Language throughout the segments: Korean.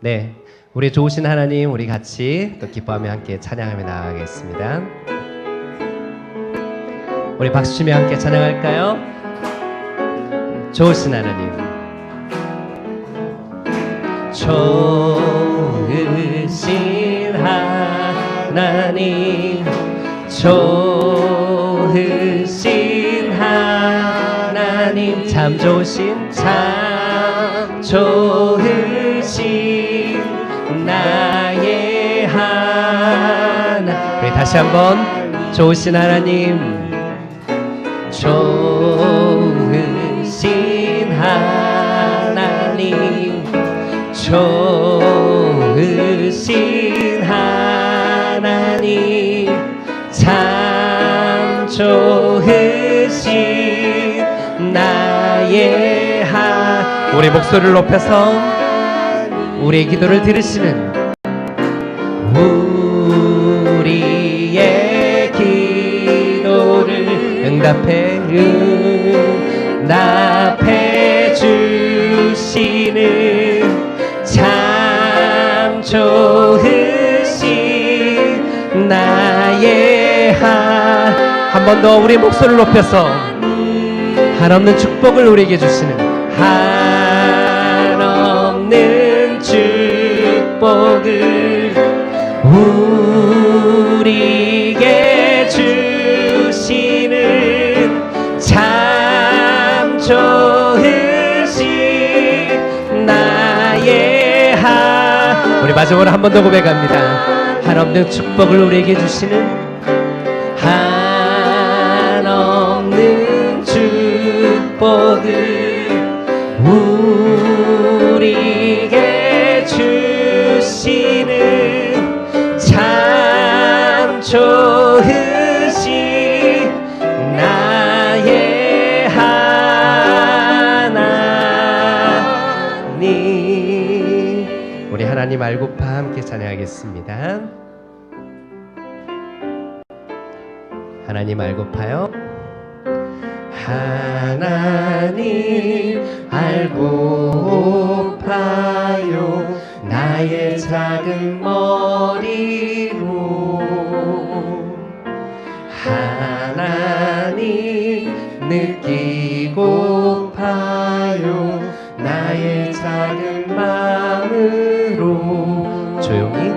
네, 우리 좋으신 하나님, 우리 같이 또 기뻐하며 함께 찬양하며 나아가겠습니다. 우리 박수 치며 함께 찬양할까요? 좋으신 하나님, 좋으신 하나님, 좋으신 하나님, 참 좋으신 참 좋으신 나의 하나. 우리 다시 한번 좋으신 하나님, 좋으신 하나님, 좋으신 하나님, 참 좋으신 나의 하나님. 우리 목소리를 높여서 우리의 기도를 들으시는 우리의 기도를 응답해 주시는 참 좋으신 나의 한 번 더 우리 목소리를 높여서 한없는 축복을 우리에게 주시는 한없는 축복을 우리에게 주시는 참 좋으신 나의 우리 마지막으로 한 번 더 고백합니다. 한없는 축복을 우리에게 주시는 한없는 축복을 우리에게 주시는 참 좋으신 나의 하나님. 우리 하나님 알고파 함께 찬양하겠습니다. 하나님 알고파요. 하나님 알고파요. 나의 작은 머리로 하나님 느끼고파요. 나의 작은 마음으로 조용히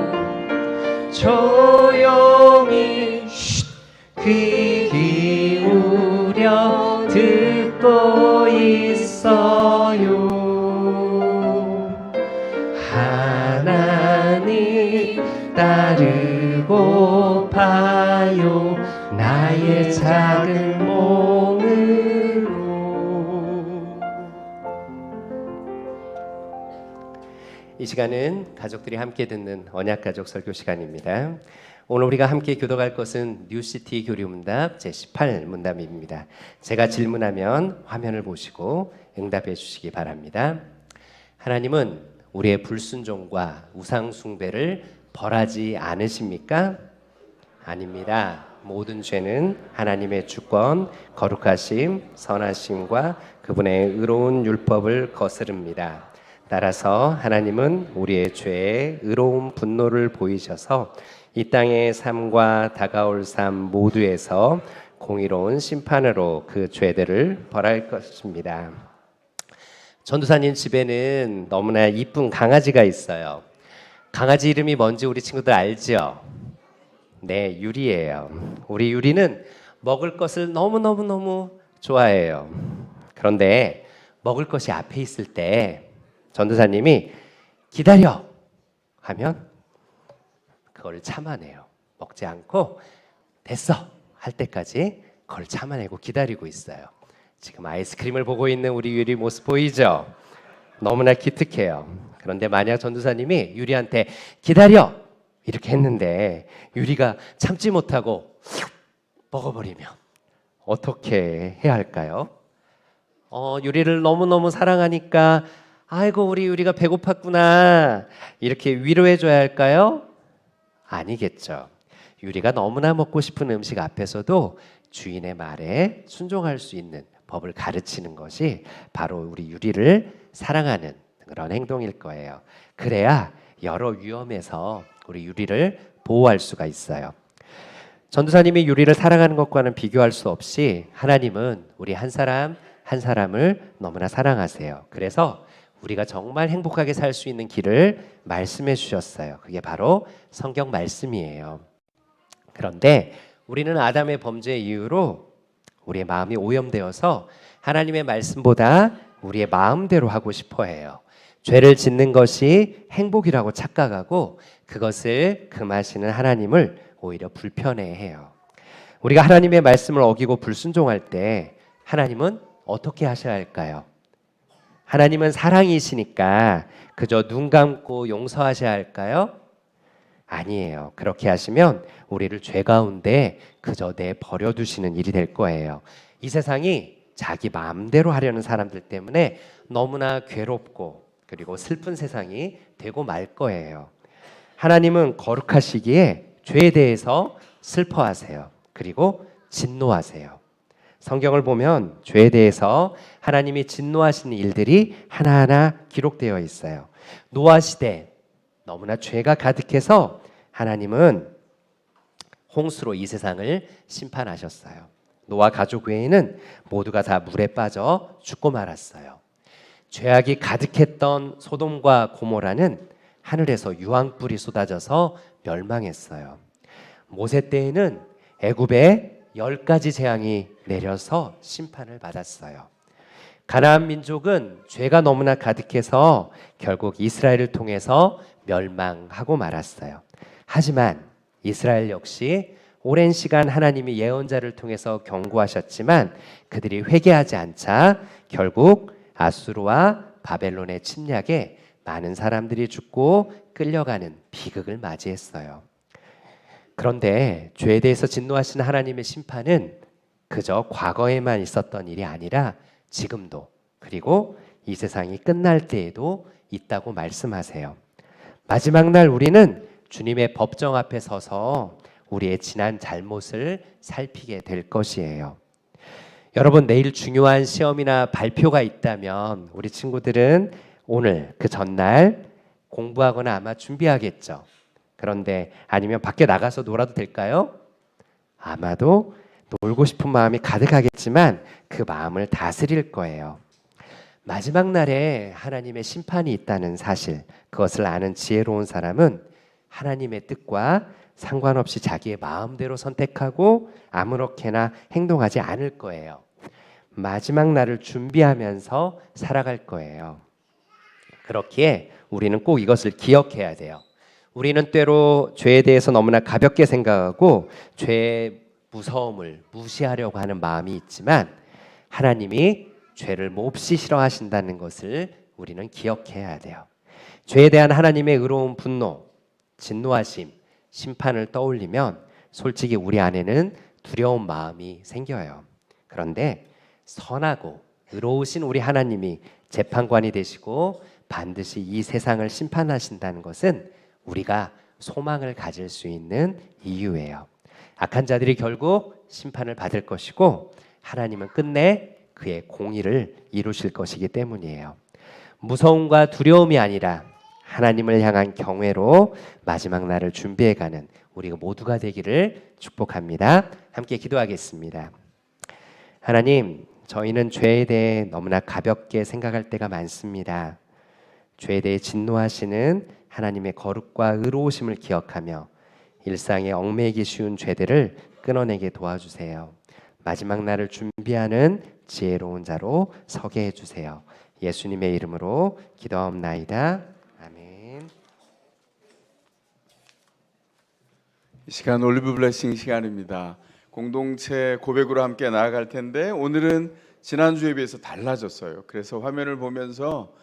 귀 기울여 듣고 있어요. 하나님 따르고 봐요. 나의 작은 몸으로. 이 시간은 가족들이 함께 듣는 언약가족 설교 시간입니다. 오늘 우리가 함께 교독할 것은 뉴시티 교리문답 제18문답입니다. 제가 질문하면 화면을 보시고 응답해 주시기 바랍니다. 하나님은 우리의 불순종과 우상 숭배를 벌하지 않으십니까? 아닙니다. 모든 죄는 하나님의 주권, 거룩하심, 선하심과 그분의 의로운 율법을 거스릅니다. 따라서 하나님은 우리의 죄에 의로운 분노를 보이셔서 이 땅의 삶과 다가올 삶 모두에서 공의로운 심판으로 그 죄들을 벌할 것입니다. 전도사님 집에는 너무나 이쁜 강아지가 있어요. 강아지 이름이 뭔지 우리 친구들 알죠? 네, 유리예요. 우리 유리는 먹을 것을 너무너무 좋아해요. 그런데 먹을 것이 앞에 있을 때 전도사님이 기다려 하면 그걸 참아내요. 먹지 않고 됐어 할 때까지 그걸 참아내고 기다리고 있어요. 지금 아이스크림을 보고 있는 우리 유리 모습 보이죠? 너무나 기특해요. 그런데 만약 전도사님이 유리한테 기다려 이렇게 했는데 유리가 참지 못하고 먹어버리면 어떻게 해야 할까요? 유리를 너무너무 사랑하니까 아이고 우리 유리가 배고팠구나 이렇게 위로해줘야 할까요? 아니겠죠. 유리가 너무나 먹고 싶은 음식 앞에서도 주인의 말에 순종할 수 있는 법을 가르치는 것이 바로 우리 유리를 사랑하는 그런 행동일 거예요. 그래야 여러 위험에서 우리 유리를 보호할 수가 있어요. 전도사님이 유리를 사랑하는 것과는 비교할 수 없이 하나님은 우리 한 사람 한 사람을 너무나 사랑하세요. 그래서 우리가 정말 행복하게 살 수 있는 길을 말씀해 주셨어요. 그게 바로 성경 말씀이에요. 그런데 우리는 아담의 범죄 이후로 우리의 마음이 오염되어서 하나님의 말씀보다 우리의 마음대로 하고 싶어 해요. 죄를 짓는 것이 행복이라고 착각하고 그것을 금하시는 하나님을 오히려 불편해해요. 우리가 하나님의 말씀을 어기고 불순종할 때 하나님은 어떻게 하셔야 할까요? 하나님은 사랑이시니까 그저 눈 감고 용서하셔야 할까요? 아니에요. 그렇게 하시면 우리를 죄 가운데 그저 내버려 두시는 일이 될 거예요. 이 세상이 자기 마음대로 하려는 사람들 때문에 너무나 괴롭고 그리고 슬픈 세상이 되고 말 거예요. 하나님은 거룩하시기에 죄에 대해서 슬퍼하세요. 그리고 진노하세요. 성경을 보면 죄에 대해서 하나님이 진노하시는 일들이 하나하나 기록되어 있어요. 노아 시대 너무나 죄가 가득해서 하나님은 홍수로 이 세상을 심판하셨어요. 노아 가족 외에는 모두가 다 물에 빠져 죽고 말았어요. 죄악이 가득했던 소돔과 고모라는 하늘에서 유황불이 쏟아져서 멸망했어요. 모세 때에는 애굽에 10가지 재앙이 내려서 심판을 받았어요. 가나안 민족은 죄가 너무나 가득해서 결국 이스라엘을 통해서 멸망하고 말았어요. 하지만 이스라엘 역시 오랜 시간 하나님이 예언자를 통해서 경고하셨지만 그들이 회개하지 않자 결국 아수르와 바벨론의 침략에 많은 사람들이 죽고 끌려가는 비극을 맞이했어요. 그런데 죄에 대해서 진노하시는 하나님의 심판은 그저 과거에만 있었던 일이 아니라 지금도 그리고 이 세상이 끝날 때에도 있다고 말씀하세요. 마지막 날 우리는 주님의 법정 앞에 서서 우리의 지난 잘못을 살피게 될 것이에요. 여러분, 내일 중요한 시험이나 발표가 있다면 우리 친구들은 오늘 그 전날 공부하거나 아마 준비하겠죠. 그런데 아니면 밖에 나가서 놀아도 될까요? 아마도 놀고 싶은 마음이 가득하겠지만 그 마음을 다스릴 거예요. 마지막 날에 하나님의 심판이 있다는 사실, 그것을 아는 지혜로운 사람은 하나님의 뜻과 상관없이 자기의 마음대로 선택하고 아무렇게나 행동하지 않을 거예요. 마지막 날을 준비하면서 살아갈 거예요. 그렇기에 우리는 꼭 이것을 기억해야 돼요. 우리는 때로 죄에 대해서 너무나 가볍게 생각하고 죄의 무서움을 무시하려고 하는 마음이 있지만 하나님이 죄를 몹시 싫어하신다는 것을 우리는 기억해야 돼요. 죄에 대한 하나님의 의로운 분노, 진노하심, 심판을 떠올리면 솔직히 우리 안에는 두려운 마음이 생겨요. 그런데 선하고 의로우신 우리 하나님이 재판관이 되시고 반드시 이 세상을 심판하신다는 것은 우리가 소망을 가질 수 있는 이유예요. 악한 자들이 결국 심판을 받을 것이고 하나님은 끝내 그의 공의를 이루실 것이기 때문이에요. 무서움과 두려움이 아니라 하나님을 향한 경외로 마지막 날을 준비해가는 우리가 모두가 되기를 축복합니다. 함께 기도하겠습니다. 하나님, 저희는 죄에 대해 너무나 가볍게 생각할 때가 많습니다. 죄에 대해 진노하시는 하나님의 거룩과 의로우심을 기억하며 일상에 얽매이기 쉬운 죄들을 끊어내게 도와주세요. 마지막 날을 준비하는 지혜로운 자로 서게 해주세요. 예수님의 이름으로 기도하옵나이다. 아멘. 이 시간 올리브 블레싱 시간입니다. 공동체 고백으로 함께 나아갈 텐데 오늘은 지난주에 비해서 달라졌어요. 그래서 화면을 보면서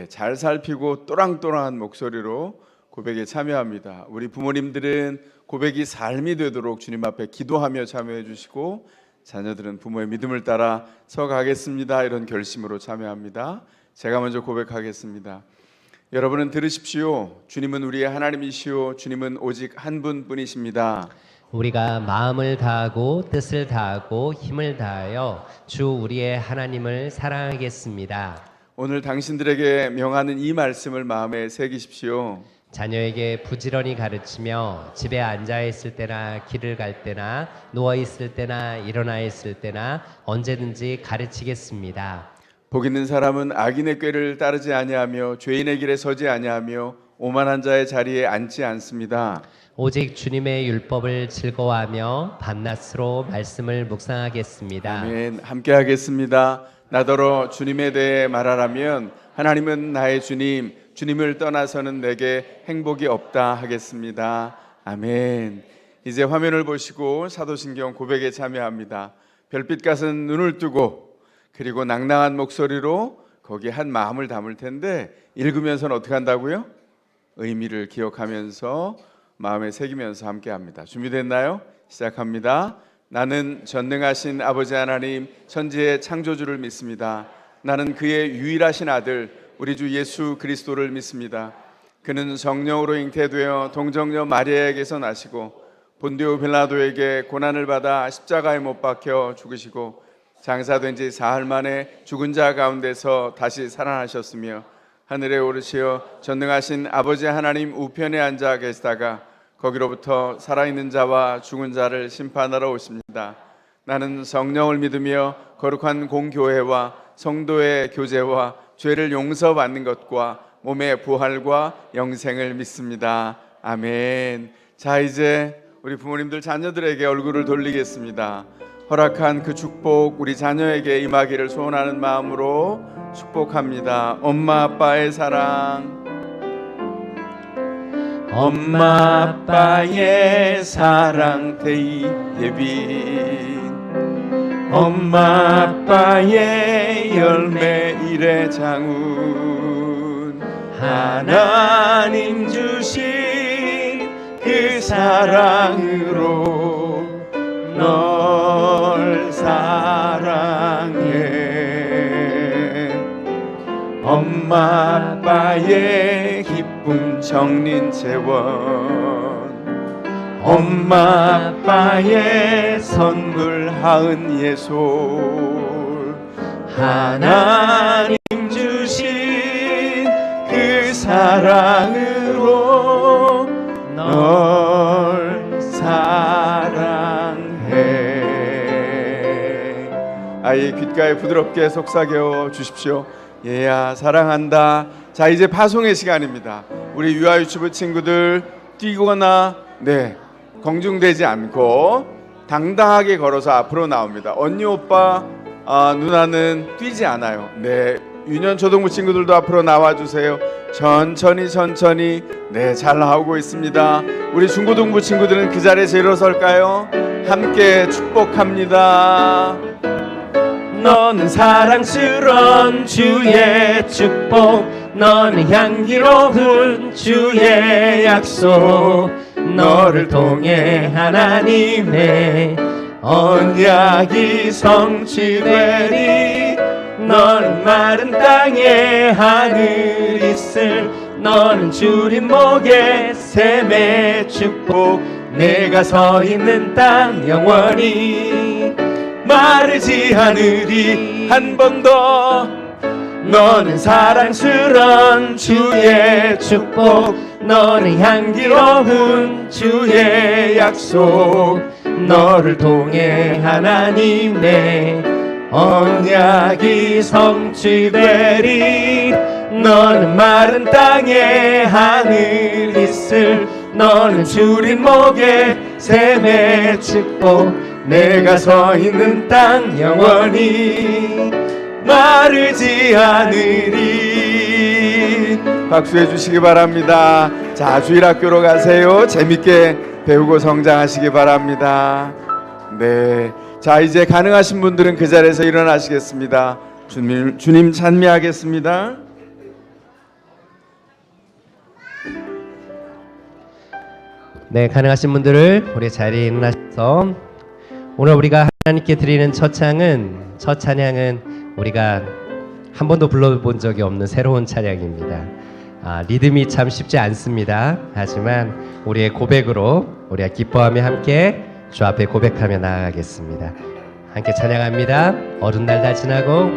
잘 살피고 또랑또랑한 목소리로 고백에 참여합니다. 우리 부모님들은 고백이 삶이 되도록 주님 앞에 기도하며 참여해 주시고 자녀들은 부모의 믿음을 따라 서가겠습니다. 이런 결심으로 참여합니다. 제가 먼저 고백하겠습니다. 여러분은 들으십시오. 주님은 우리의 하나님이시오. 주님은 오직 한 분뿐이십니다. 우리가 마음을 다하고 뜻을 다하고 힘을 다하여 주 우리의 하나님을 사랑하겠습니다. 오늘 당신들에게 명하는 이 말씀을 마음에 새기십시오. 자녀에게 부지런히 가르치며 집에 앉아 있을 때나 길을 갈 때나 누워 있을 때나 일어나 있을 때나 언제든지 가르치겠습니다. 복 있는 사람은 악인의 꾀를 따르지 아니하며 죄인의 길에 서지 아니하며 오만한 자의 자리에 앉지 않습니다. 오직 주님의 율법을 즐거워하며 밤낮으로 말씀을 묵상하겠습니다. 아멘. 함께 하겠습니다. 나더러 주님에 대해 말하라면 하나님은 나의 주님, 주님을 떠나서는 내게 행복이 없다 하겠습니다. 아멘. 이제 화면을 보시고 사도신경 고백에 참여합니다. 별빛 같은 눈을 뜨고 그리고 낭낭한 목소리로 거기에 한 마음을 담을 텐데 읽으면서는 어떻게 한다고요? 의미를 기억하면서 마음에 새기면서 함께 합니다. 준비됐나요? 시작합니다. 나는 전능하신 아버지 하나님 천지의 창조주를 믿습니다. 나는 그의 유일하신 아들 우리 주 예수 그리스도를 믿습니다. 그는 성령으로 잉태되어 동정녀 마리아에게서 나시고 본디오 빌라도에게 고난을 받아 십자가에 못 박혀 죽으시고 장사된 지 사흘 만에 죽은 자 가운데서 다시 살아나셨으며 하늘에 오르시어 전능하신 아버지 하나님 우편에 앉아 계시다가 거기로부터 살아있는 자와 죽은 자를 심판하러 오십니다. 나는 성령을 믿으며 거룩한 공교회와 성도의 교제와 죄를 용서받는 것과 몸의 부활과 영생을 믿습니다. 아멘. 자, 이제 우리 부모님들 자녀들에게 얼굴을 돌리겠습니다. 허락한 그 축복 우리 자녀에게 임하기를 소원하는 마음으로 축복합니다. 엄마 아빠의 사랑, 엄마 아빠의 사랑 데이 예빈, 엄마 아빠의 열매 일의 장운, 하나님 주신 그 사랑으로 널 사랑해. 엄마 아빠의 기쁨 정린 재원, 엄마 아빠의 선물 하은 예솔, 하나님 주신 그 사랑으로 널 사랑해. 아이 귓가에 부드럽게 속삭여 주십시오. 얘야 사랑한다. 자, 이제 파송의 시간입니다. 우리 유아유치부 친구들 뛰거나 걱정되지 않고 당당하게 걸어서 앞으로 나옵니다. 언니 오빠 누나는 뛰지 않아요. 유년 초등부 친구들도 앞으로 나와주세요. 천천히 잘 나오고 있습니다. 우리 중고등부 친구들은 그 자리에서 일어설까요? 함께 축복합니다. 너는 사랑스러운 주의 축복, 너는 향기로운 주의 약속, 너를 통해 하나님의 언약이 성취되리. 너는 마른 땅에 하늘 있을, 너는 주님 목에 샘의 축복, 내가 서 있는 땅 영원히 마르지 않으리. 한 번 더. 너는 사랑스러운 주의 축복, 너는 향기로운 주의 약속, 너를 통해 하나님의 언약이 성취되리. 너는 마른 땅에 하늘 있을, 너는 주님 목에 샘의 축복, 내가 서 있는 땅 영원히 마르지 않으리. 박수해 주시기 바랍니다. 자, 주일학교로 가세요. 재밌게 배우고 성장하시기 바랍니다. 자, 이제 가능하신 분들은 그 자리에서 일어나시겠습니다. 주님 찬미하겠습니다. 가능하신 분들을 우리 자리에 일어나셔서 오늘 우리가 하나님께 드리는 첫 찬양은 우리가 한 번도 불러본 적이 없는 새로운 찬양입니다. 리듬이 참 쉽지 않습니다. 하지만 우리의 고백으로 우리가 기뻐하며 함께 주 앞에 고백하며 나아가겠습니다. 함께 찬양합니다. 어른 날 다 지나고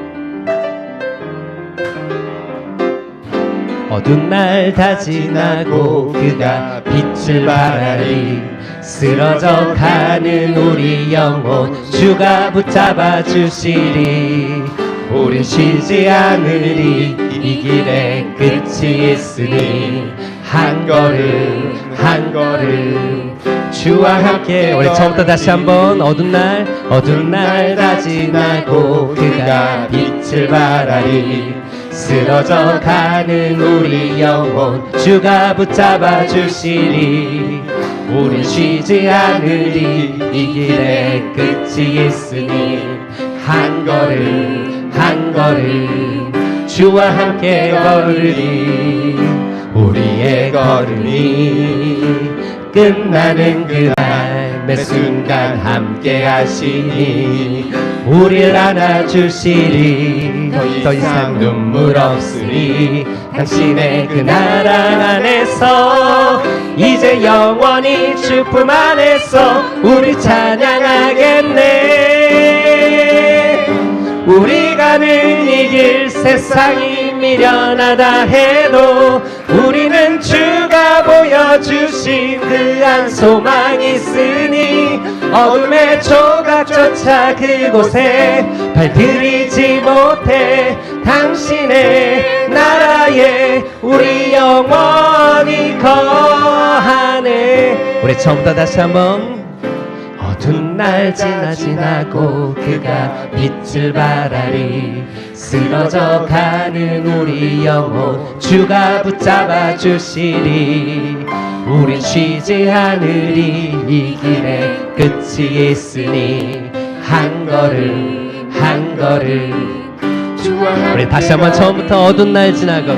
어두운 날 다 지나고 그가 빛을 발하리. 쓰러져 가는 우리 영혼 주가 붙잡아 주시리. 우린 쉬지 않으리. 이 길에 끝이 있으니 한 걸음 한 걸음 주와 함께. 우리 처음부터 다시 한번. 어두운 날 다 지나고 그가 빛을 발하리. 쓰러져 가는 우리 영혼 주가 붙잡아 주시리. 우린 쉬지 않으리. 이 길에 끝이 있으니 한 걸음 한 걸음 주와 함께 걸으리. 우리의 걸음이 끝나는 그날 매 순간 함께 하시니 우리를 안아주시리. 더 이상 눈물 없으리. 당신의 그 나라 안에서 이제 영원히 주 품 안에서 우리 찬양하겠네. 우리 가는 이 길 세상이 미련하다 해도 우리는 주가 보여주신 그 한 소망이 있으니 어둠의 조각조차 그곳에 발들이지 못해 당신의 나라에 우리 영원히 거하네. 우리 처음부터 다시 한번. 어두운 날 지나고 그가 빛을 발하리. 쓰러져 가는 우리 영혼 주가 붙잡아 주시리. 우린 쉬지 않으리. 이 길에 끝이 있으니 한 걸음 한 걸음 우리 다시 한번 처음부터. 어두운 날 지나고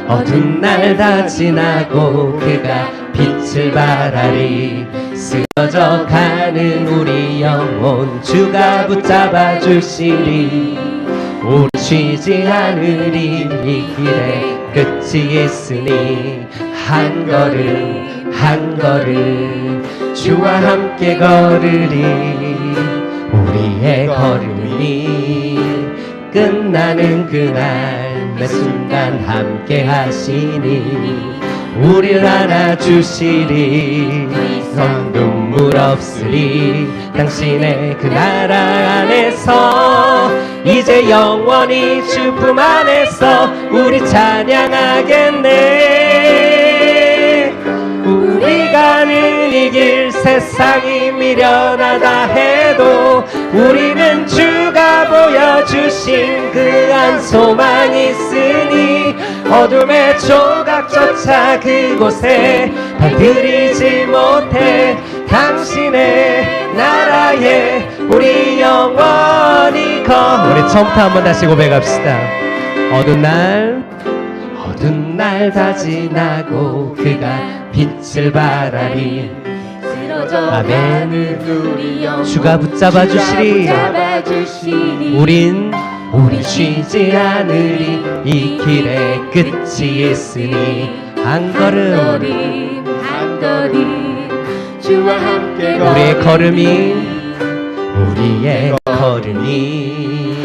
어두운 날 다 지나고 그가 빛을 발하리. 쓰러져 가는 우리 영혼 주가 붙잡아 주시리. 우리 쉬지 않으리. 이 길에 끝이 있으니 한 걸음 한 걸음 주와 함께 걸으리. 우리의 걸음이 끝나는 그날 매 순간 함께 하시니 우리를 안아주시리. 선 눈물 없으리. 당신의 그 나라 안에서 이제 영원히 주 품 안에서 우리 찬양하겠네. 우리 가는 이 길 세상이 미련하다 해도 우리는 주가 보여주신 그 한 소망이 있으니 어둠의 조각조차 그곳에 발들이지 못해 당신의 나라에 우리 영원히 우리 처음부터 한번 다시 고백합시다. 어두운 날 다 지나고 그가 빛을 발하리. 아멘. 주가 붙잡아 주시리. 우린 쉬지 않으리. 이 길에 끝이 있으니 한 걸음 한 걸음 주와 함께 우리의 걸음이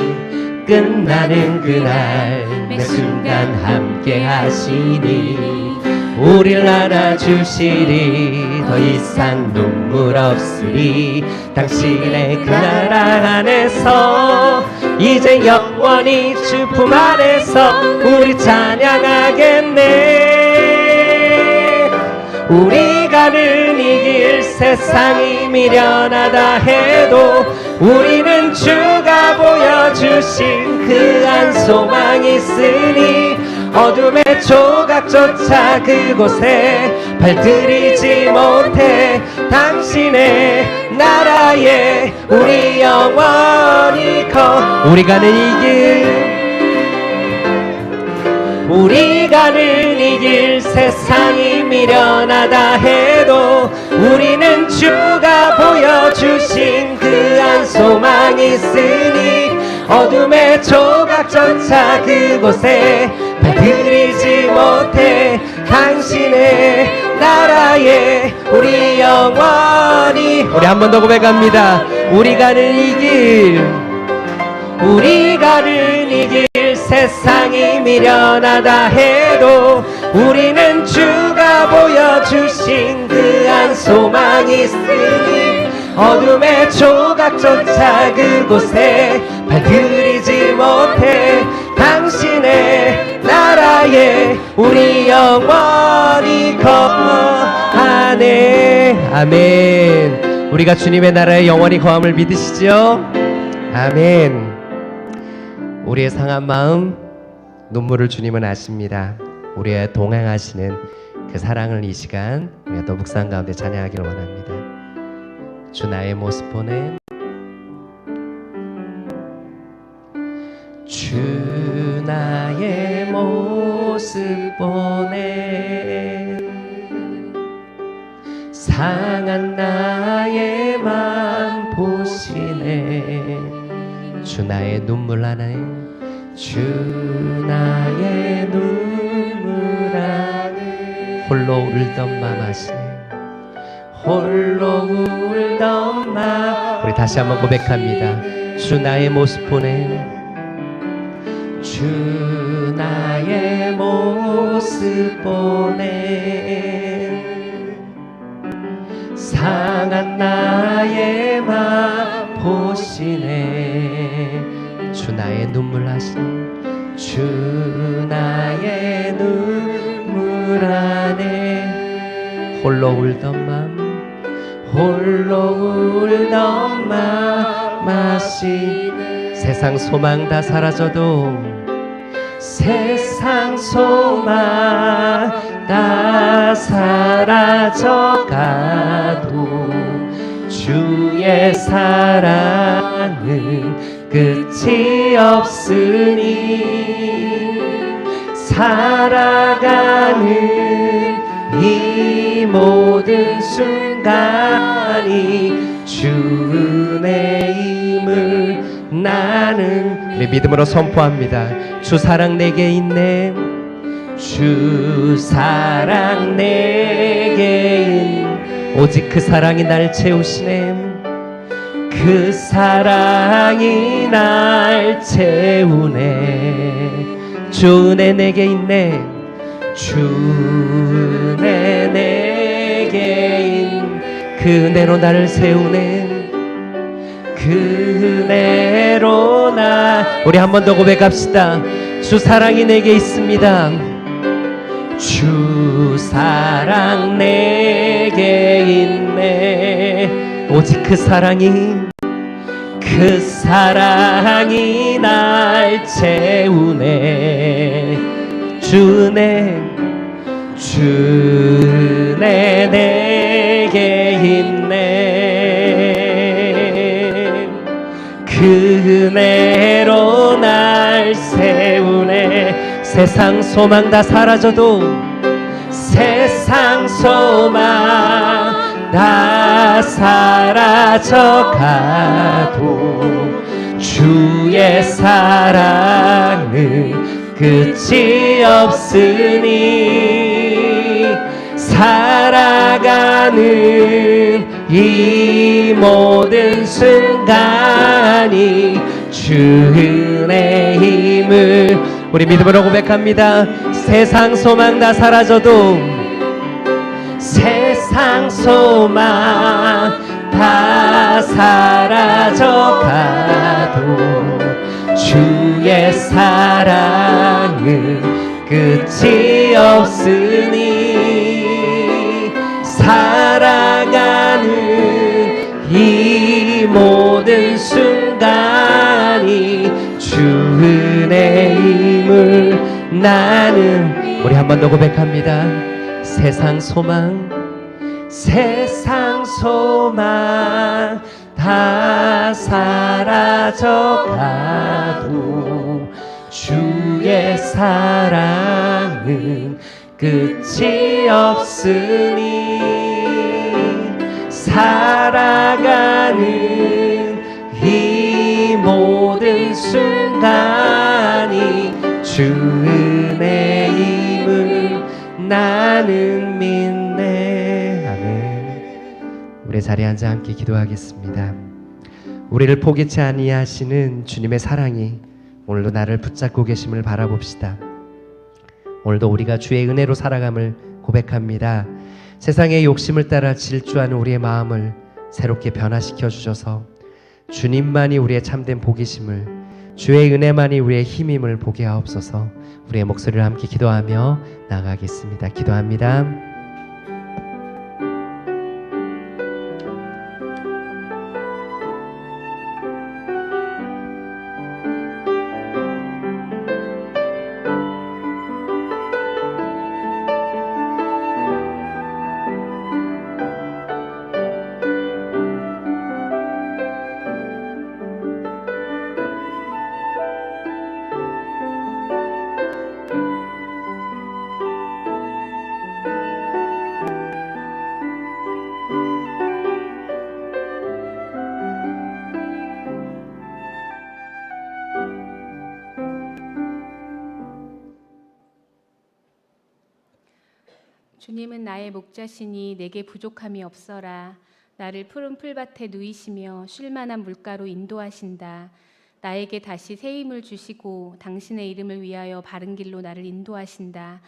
끝나는 그날 매 순간 함께 하시니 우리를 안아주시리. 더 이상 눈물 없으리. 당신의 그 나라 안에서 이제 영원히 주 품 안에서 우리 찬양하겠네. 우리 가는 이 길 세상이 미련하다 해도 우리는 주가 보여주신 그 한 소망이 있으니 어둠의 조각조차 그곳에 발들이지 못해 당신의 나라에 우리 영원히 우리 가는 이 길 세상이 미련하다 해도 우리는 주가 보여주신 그 한 소망이 있으니 어둠의 조각조차 그곳에 발들이지 못해 당신의 나라에 우리 영원히. 우리 한 번 더 고백합니다. 우리 가는 이 길 세상이 미련하다 해도 우리는 주가 보여주신 그 한 소망이 있으니 어둠의 조각조차 그곳에 발들이지 못해 당신의 나라에 우리 영원히 거하네. 아멘. 우리가 주님의 나라에 영원히 거함을 믿으시죠? 아멘. 우리의 상한 마음, 눈물을 주님은 아십니다. 우리의 동행하시는 그 사랑을 이 시간 우리가 또 묵상 가운데 찬양하기를 원합니다. 주 나의 모습 보내, 주 나의 모습 보내, 상한 나의 맘 보시네. 주 나의 눈물 하나에, 주 나의 눈물 안에 홀로 울던 맘 아시네. 홀로 울던 맘. 우리 다시 한번 고백합니다. 주 나의 모습 보내, 주 나의 모습 보내, 상한 나의 맘 보시네. 주 나의 눈물 하시네. 주 나의 눈물 안에 홀로 울던 맘, 홀로 울던 맘 마시네. 세상 소망 다 사라져도, 세상 소망 다 사라져가도 주의 사랑은 끝이 없으니 살아가는 이 모든 순간이 주 은혜임을 나는 우리 믿음으로 선포합니다. 주 사랑 내게 있네, 주 사랑 내게 있네. 오직 그 사랑이 날 채우시네. 그 사랑이 날 채우네. 주 은혜 내게 있네, 주 은혜 내게 있네. 그 은혜로 나를 세우네. 그 은혜로 나. 우리 한 번 더 고백합시다. 주 사랑이 내게 있습니다. 주 사랑 내게 있네. 오직 그 사랑이 날 채우네. 주 은혜 내게 있네. 그 은혜로 날 세우네. 세상 소망 다 사라져도, 세상 소망 다 사라져가도 주의 사랑은 끝이 없으니 살아가는 이 모든 순간이 주 은혜임을 우리 믿음으로 고백합니다. 세상 소망 다 사라져도, 세상 소망 다 사라져가도 주의 사랑은 끝이 없으니 살아가는 이 모든 순간이 주 은혜임을 나는 우리 한 번 더 고백합니다. 세상 소망 다 사라져가도 주의 사랑은 끝이 없으니 살아가는 이 모든 순간이 주 은혜임을 나는 믿네. 아멘. 우리 자리에 앉아 함께 기도하겠습니다. 우리를 포기치 아니하시는 주님의 사랑이 오늘도 나를 붙잡고 계심을 바라봅시다. 오늘도 우리가 주의 은혜로 살아감을 고백합니다. 세상의 욕심을 따라 질주하는 우리의 마음을 새롭게 변화시켜 주셔서 주님만이 우리의 참된 복이심을, 주의 은혜만이 우리의 힘임을 보게 하옵소서. 우리의 목소리를 함께 기도하며 나아가겠습니다. 기도합니다. 주님은 나의 목자시니 내게 부족함이 없어라. 나를 푸른 풀밭에 누이시며 쉴만한 물가로 인도하신다. 나에게 다시 새 힘을 주시고 당신의 이름을 위하여 바른 길로 나를 인도하신다.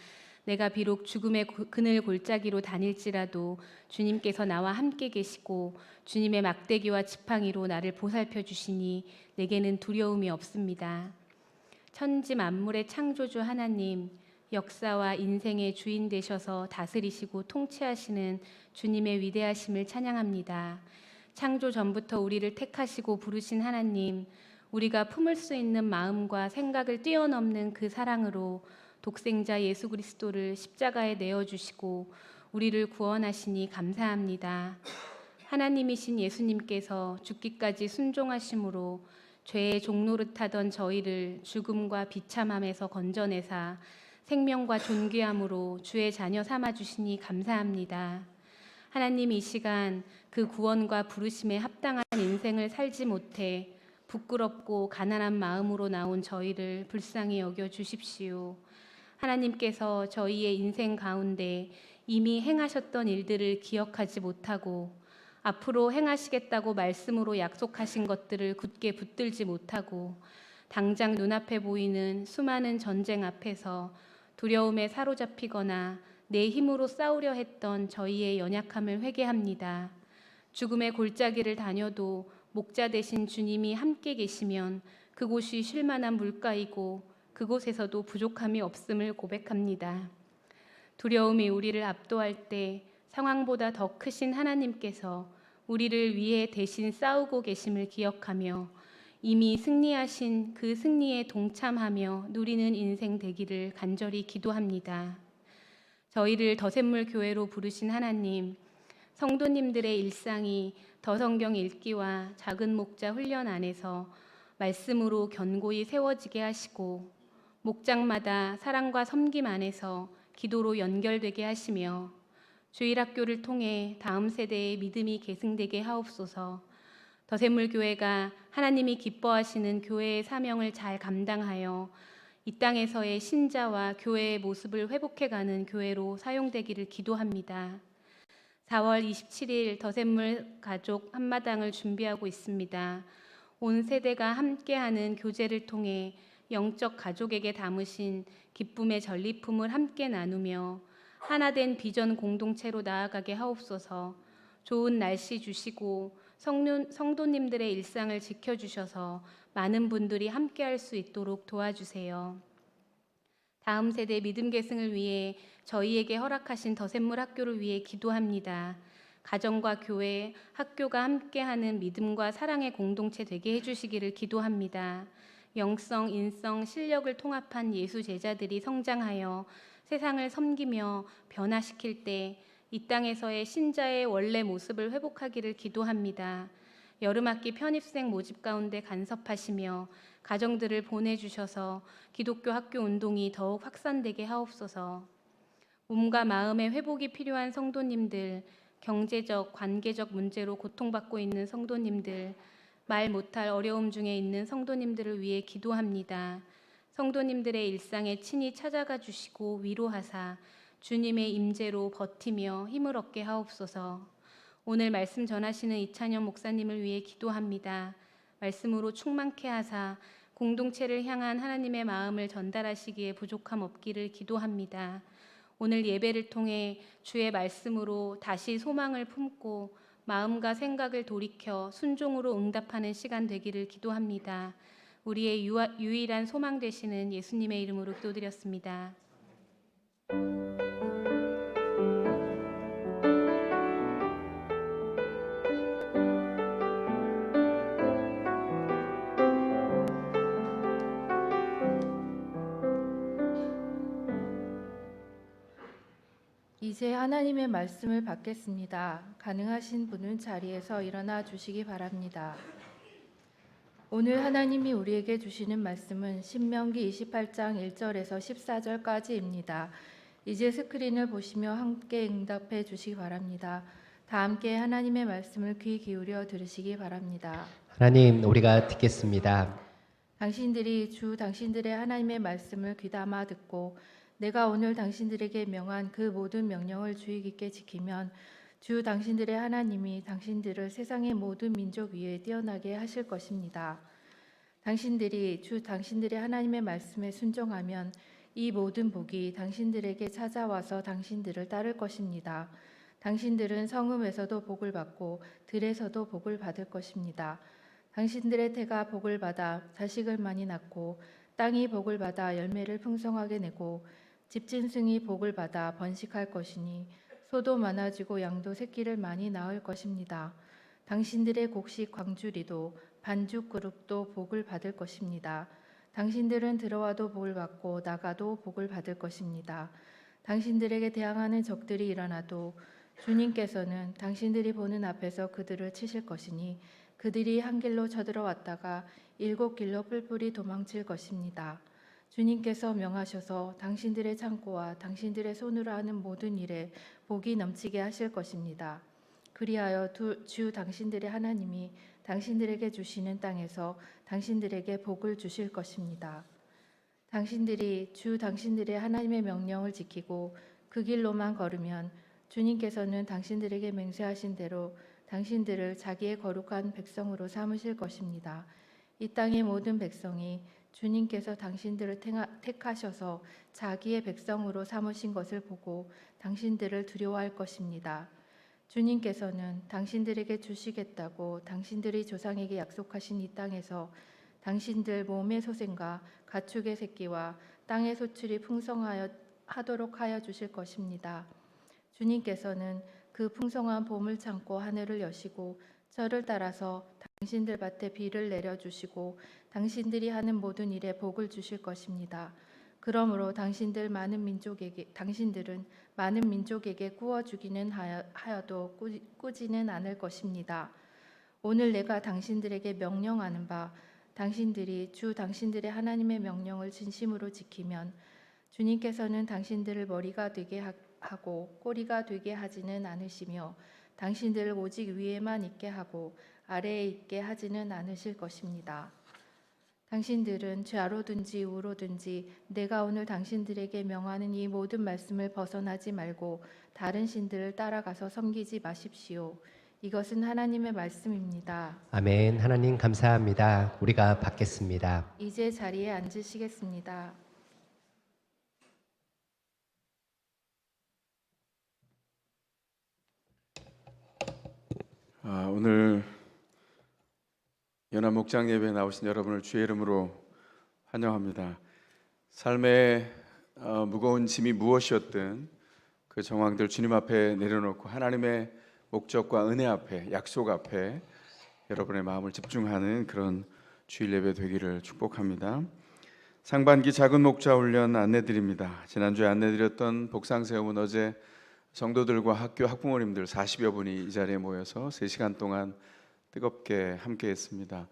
내가 비록 죽음의 그늘 골짜기로 다닐지라도 주님께서 나와 함께 계시고 주님의 막대기와 지팡이로 나를 보살펴 주시니 내게는 두려움이 없습니다. 천지 만물의 창조주 하나님, 역사와 인생의 주인 되셔서 다스리시고 통치하시는 주님의 위대하심을 찬양합니다. 창조 전부터 우리를 택하시고 부르신 하나님, 우리가 품을 수 있는 마음과 생각을 뛰어넘는 그 사랑으로 독생자 예수 그리스도를 십자가에 내어주시고 우리를 구원하시니 감사합니다. 하나님이신 예수님께서 죽기까지 순종하심으로 죄의 종노릇하던 저희를 죽음과 비참함에서 건져내사 생명과 존귀함으로 주의 자녀 삼아주시니 감사합니다. 하나님, 이 시간 그 구원과 부르심에 합당한 인생을 살지 못해 부끄럽고 가난한 마음으로 나온 저희를 불쌍히 여겨 주십시오. 하나님께서 저희의 인생 가운데 이미 행하셨던 일들을 기억하지 못하고 앞으로 행하시겠다고 말씀으로 약속하신 것들을 굳게 붙들지 못하고 당장 눈앞에 보이는 수많은 전쟁 앞에서 두려움에 사로잡히거나 내 힘으로 싸우려 했던 저희의 연약함을 회개합니다. 죽음의 골짜기를 다녀도 목자 되신 주님이 함께 계시면 그곳이 쉴만한 물가이고 그곳에서도 부족함이 없음을 고백합니다. 두려움이 우리를 압도할 때 상황보다 더 크신 하나님께서 우리를 위해 대신 싸우고 계심을 기억하며 이미 승리하신 그 승리에 동참하며 누리는 인생 되기를 간절히 기도합니다. 저희를 더샘물 교회로 부르신 하나님, 성도님들의 일상이 더성경 읽기와 작은 목자 훈련 안에서 말씀으로 견고히 세워지게 하시고 목장마다 사랑과 섬김 안에서 기도로 연결되게 하시며 주일학교를 통해 다음 세대의 믿음이 계승되게 하옵소서. 더샘물교회가 하나님이 기뻐하시는 교회의 사명을 잘 감당하여 이 땅에서의 신자와 교회의 모습을 회복해가는 교회로 사용되기를 기도합니다. 4월 27일 더샘물 가족 한마당을 준비하고 있습니다. 온 세대가 함께하는 교제를 통해 영적 가족에게 담으신 기쁨의 전리품을 함께 나누며 하나된 비전 공동체로 나아가게 하옵소서. 좋은 날씨 주시고 성도님들의 일상을 지켜주셔서 많은 분들이 함께할 수 있도록 도와주세요. 다음 세대 믿음 계승을 위해 저희에게 허락하신 더샘물 학교를 위해 기도합니다. 가정과 교회, 학교가 함께하는 믿음과 사랑의 공동체 되게 해주시기를 기도합니다. 영성, 인성, 실력을 통합한 예수 제자들이 성장하여 세상을 섬기며 변화시킬 때 이 땅에서의 신자의 원래 모습을 회복하기를 기도합니다. 여름학기 편입생 모집 가운데 간섭하시며 가정들을 보내주셔서 기독교 학교 운동이 더욱 확산되게 하옵소서. 몸과 마음의 회복이 필요한 성도님들, 경제적, 관계적 문제로 고통받고 있는 성도님들, 말 못할 어려움 중에 있는 성도님들을 위해 기도합니다. 성도님들의 일상에 친히 찾아가 주시고 위로하사 주님의 임재로 버티며 힘을 얻게 하옵소서. 오늘 말씀 전하시는 이찬영 목사님을 위해 기도합니다. 말씀으로 충만케 하사 공동체를 향한 하나님의 마음을 전달하시기에 부족함 없기를 기도합니다. 오늘 예배를 통해 주의 말씀으로 다시 소망을 품고 마음과 생각을 돌이켜 순종으로 응답하는 시간 되기를 기도합니다. 우리의 유일한 소망 되시는 예수님의 이름으로 기도드렸습니다. 이제 하나님의 말씀을 받겠습니다. 가능하신 분은 자리에서 일어나 주시기 바랍니다. 오늘 하나님이 우리에게 주시는 말씀은 신명기 28장 1절에서 14절까지입니다. 이제 스크린을 보시며 함께 응답해 주시기 바랍니다. 다 함께 하나님의 말씀을 귀 기울여 들으시기 바랍니다. 하나님, 우리가 듣겠습니다. 당신들이 당신들의 하나님의 말씀을 귀담아 듣고 내가 오늘 당신들에게 명한 그 모든 명령을 주의 깊게 지키면 당신들의 하나님이 당신들을 세상의 모든 민족 위에 뛰어나게 하실 것입니다. 당신들이 당신들의 하나님의 말씀에 순종하면 이 모든 복이 당신들에게 찾아와서 당신들을 따를 것입니다. 당신들은 성읍에서도 복을 받고 들에서도 복을 받을 것입니다. 당신들의 태가 복을 받아 자식을 많이 낳고 땅이 복을 받아 열매를 풍성하게 내고 집짐승이 복을 받아 번식할 것이니 소도 많아지고 양도 새끼를 많이 낳을 것입니다. 당신들의 곡식 광주리도 반죽 그릇도 복을 받을 것입니다. 당신들은 들어와도 복을 받고 나가도 복을 받을 것입니다. 당신들에게 대항하는 적들이 일어나도 주님께서는 당신들이 보는 앞에서 그들을 치실 것이니 그들이 한 길로 쳐들어왔다가 7길로 뿔뿔이 도망칠 것입니다. 주님께서 명하셔서 당신들의 창고와 당신들의 손으로 하는 모든 일에 복이 넘치게 하실 것입니다. 그리하여 당신들의 하나님이 당신들에게 주시는 땅에서 당신들에게 복을 주실 것입니다. 당신들이 당신들의 하나님의 명령을 지키고 그 길로만 걸으면 주님께서는 당신들에게 맹세하신 대로 당신들을 자기의 거룩한 백성으로 삼으실 것입니다. 이 땅의 모든 백성이 주님께서 당신들을 택하셔서 자기의 백성으로 삼으신 것을 보고 당신들을 두려워할 것입니다. 주님께서는 당신들에게 주시겠다고 당신들이 조상에게 약속하신 이 땅에서 당신들 몸의 소생과 가축의 새끼와 땅의 소출이 풍성하도록 하여 주실 것입니다. 주님께서는 그 풍성한 봄을 참고 하늘을 여시고 저를 따라서 당신들 밭에 비를 내려주시고 당신들이 하는 모든 일에 복을 주실 것입니다. 그러므로 당신들은 많은 민족에게 구워 주기는 하여도 꾸지는 않을 것입니다. 오늘 내가 당신들에게 명령하는 바 당신들이 당신들의 하나님의 명령을 진심으로 지키면 주님께서는 당신들을 머리가 되게 하고 꼬리가 되게 하지는 않으시며 당신들을 오직 위에만 있게 하고 아래에 있게 하지는 않으실 것입니다. 당신들은 좌로든지 우로든지 내가 오늘 당신들에게 명하는 이 모든 말씀을 벗어나지 말고 다른 신들을 따라가서 섬기지 마십시오. 이것은 하나님의 말씀입니다. 아멘. 하나님 감사합니다. 우리가 받겠습니다. 이제 자리에 앉으시겠습니다. 오늘 연합 목장 예배에 나오신 여러분을 주의 이름으로 환영합니다. 삶의 무거운 짐이 무엇이었든 그 정황들 주님 앞에 내려놓고 하나님의 목적과 은혜 앞에 약속 앞에 여러분의 마음을 집중하는 그런 주일 예배 되기를 축복합니다. 상반기 작은 목자 훈련 안내드립니다. 지난주에 안내드렸던 복상세움은 어제 성도들과 학교 학부모님들 40여 분이 이 자리에 모여서 3시간 동안 뜨겁게 함께 했습니다.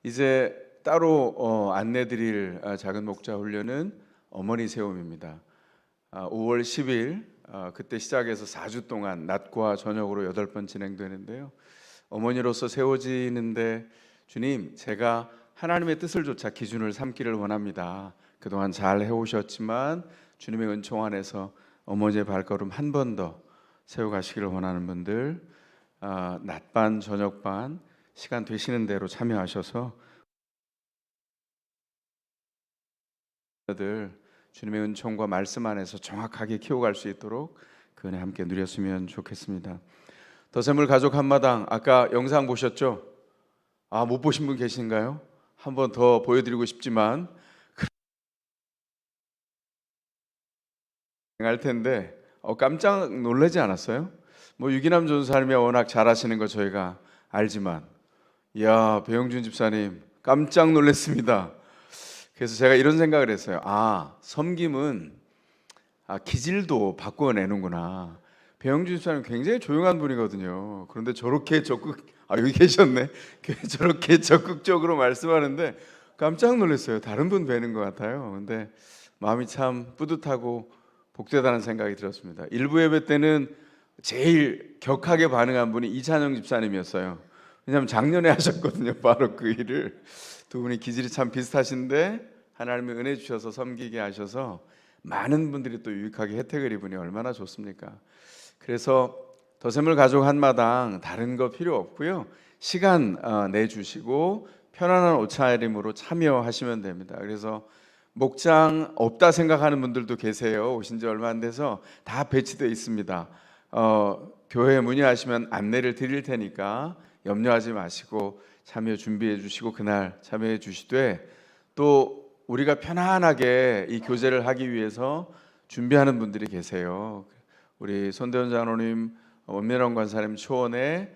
이제 따로 안내드릴 작은 목자 훈련은 어머니 세움입니다. 5월 10일 그때 시작해서 4주 동안 낮과 저녁으로 8번 진행되는데요. 어머니로서 세워지는데 주님, 제가 하나님의 뜻을 조차 기준을 삼기를 원합니다. 그동안 잘 해오셨지만 주님의 은총 안에서 어머니의 발걸음 한 번 더 세워가시기를 원하는 분들 낮반 저녁반 시간 되시는 대로 참여하셔서 들 주님의 은총과 말씀 안에서 정확하게 키워갈 수 있도록 그 은혜 함께 누렸으면 좋겠습니다. 더샘물 가족 한마당 아까 영상 보셨죠? 못 보신 분 계신가요? 한 번 더 보여드리고 싶지만 할 텐데 깜짝 놀라지 않았어요? 뭐 유기남 전사님이 워낙 잘하시는 거 저희가 알지만, 이야, 배영준 집사님 깜짝 놀랐습니다. 그래서 제가 이런 생각을 했어요. 섬김은 기질도 바꿔내는구나. 배영준 집사님 굉장히 조용한 분이거든요. 그런데 저렇게 여기 계셨네. 저렇게 적극적으로 말씀하는데 깜짝 놀랐어요. 다른 분 뵈는 것 같아요. 근데 마음이 참 뿌듯하고 복되다는 생각이 들었습니다. 일부 예배 때는 제일 격하게 반응한 분이 이찬영 집사님이었어요. 왜냐하면 작년에 하셨거든요. 바로 그 일을. 두 분이 기질이 참 비슷하신데 하나님이 은혜 주셔서 섬기게 하셔서 많은 분들이 또 유익하게 혜택을 입으니 얼마나 좋습니까? 그래서 더샘물 가족 한마당 다른 거 필요 없고요. 시간 내주시고 편안한 옷차림으로 참여하시면 됩니다. 그래서 목장 없다 생각하는 분들도 계세요. 오신 지 얼마 안 돼서 다 배치되어 있습니다. 교회 문의하시면 안내를 드릴 테니까 염려하지 마시고 참여 준비해 주시고 그날 참여해 주시되, 또 우리가 편안하게 이 교제를 하기 위해서 준비하는 분들이 계세요. 우리 손대원 장로님, 원면원 관사님 초원의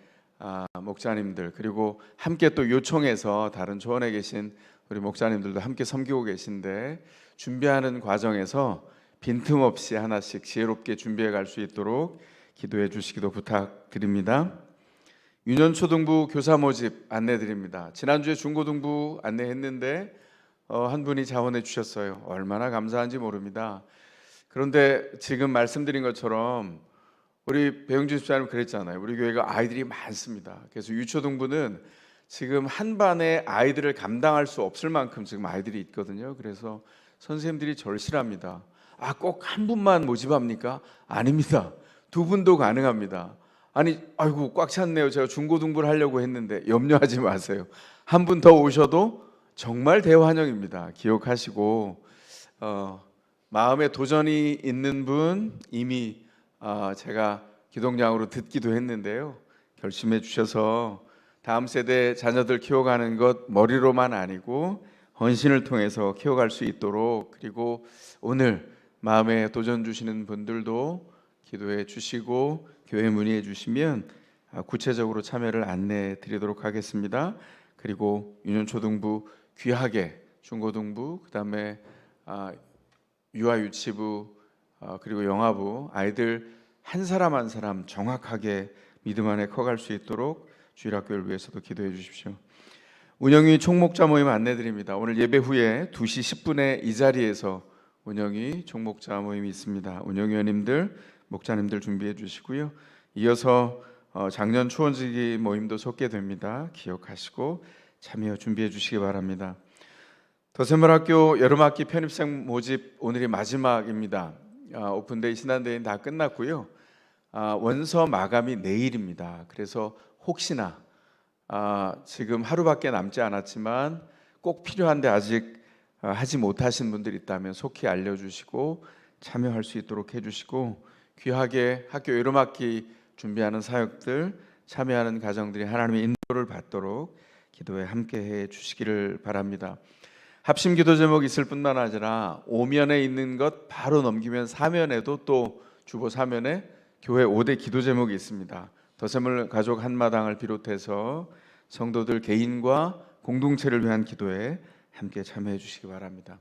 목자님들, 그리고 함께 또 요청해서 다른 초원에 계신 우리 목자님들도 함께 섬기고 계신데, 준비하는 과정에서 빈틈없이 하나씩 지혜롭게 준비해 갈 수 있도록 기도해 주시기도 부탁드립니다. 유년초등부 교사 모집 안내 드립니다. 지난주에 중고등부 안내했는데 한 분이 자원해 주셨어요. 얼마나 감사한지 모릅니다. 그런데 지금 말씀드린 것처럼 우리 배영준 집사님 그랬잖아요. 우리 교회가 아이들이 많습니다. 그래서 유초등부는 지금 한 반에 아이들을 감당할 수 없을 만큼 지금 아이들이 있거든요. 그래서 선생님들이 절실합니다. 꼭 한 분만 모집합니까? 아닙니다. 두 분도 가능합니다. 아이고 꽉 찼네요. 제가 중고등부를 하려고 했는데 염려하지 마세요. 한 분 더 오셔도 정말 대환영입니다. 기억하시고 마음에 도전이 있는 분 이미 제가 기동장으로 듣기도 했는데요. 결심해 주셔서 다음 세대 자녀들 키워가는 것 머리로만 아니고 헌신을 통해서 키워갈 수 있도록, 그리고 오늘 마음에 도전 주시는 분들도 기도해 주시고 교회 문의해 주시면 구체적으로 참여를 안내 드리도록 하겠습니다. 그리고 유년초등부 귀하게, 중고등부, 그다음에 유아유치부, 그리고 영아부 아이들 한 사람 한 사람 정확하게 믿음 안에 커갈 수 있도록 주일학교를 위해서도 기도해 주십시오. 운영위 총목자 모임 안내 드립니다. 오늘 예배 후에 2시 10분에 이 자리에서 운영위 총목자 모임이 있습니다. 운영위원님들, 목자님들 준비해 주시고요. 이어서 작년 초원지기 모임도 속개됩니다. 기억하시고 참여 준비해 주시기 바랍니다. 더샘물학교 여름학기 편입생 모집 오늘이 마지막입니다. 오픈데이 신한데이는 다 끝났고요. 원서 마감이 내일입니다. 그래서 혹시나 지금 하루밖에 남지 않았지만 꼭 필요한데 아직 하지 못하신 분들 있다면 속히 알려주시고 참여할 수 있도록 해주시고, 귀하게 학교 여름학기 준비하는 사역들 참여하는 가정들이 하나님의 인도를 받도록 기도에 함께해 주시기를 바랍니다. 합심 기도 제목 있을 뿐만 아니라 5면에 있는 것 바로 넘기면 4면에도 또 주보 4면에 교회 5대 기도 제목이 있습니다. 더샘물 가족 한마당을 비롯해서 성도들 개인과 공동체를 위한 기도에 함께 참여해 주시기 바랍니다.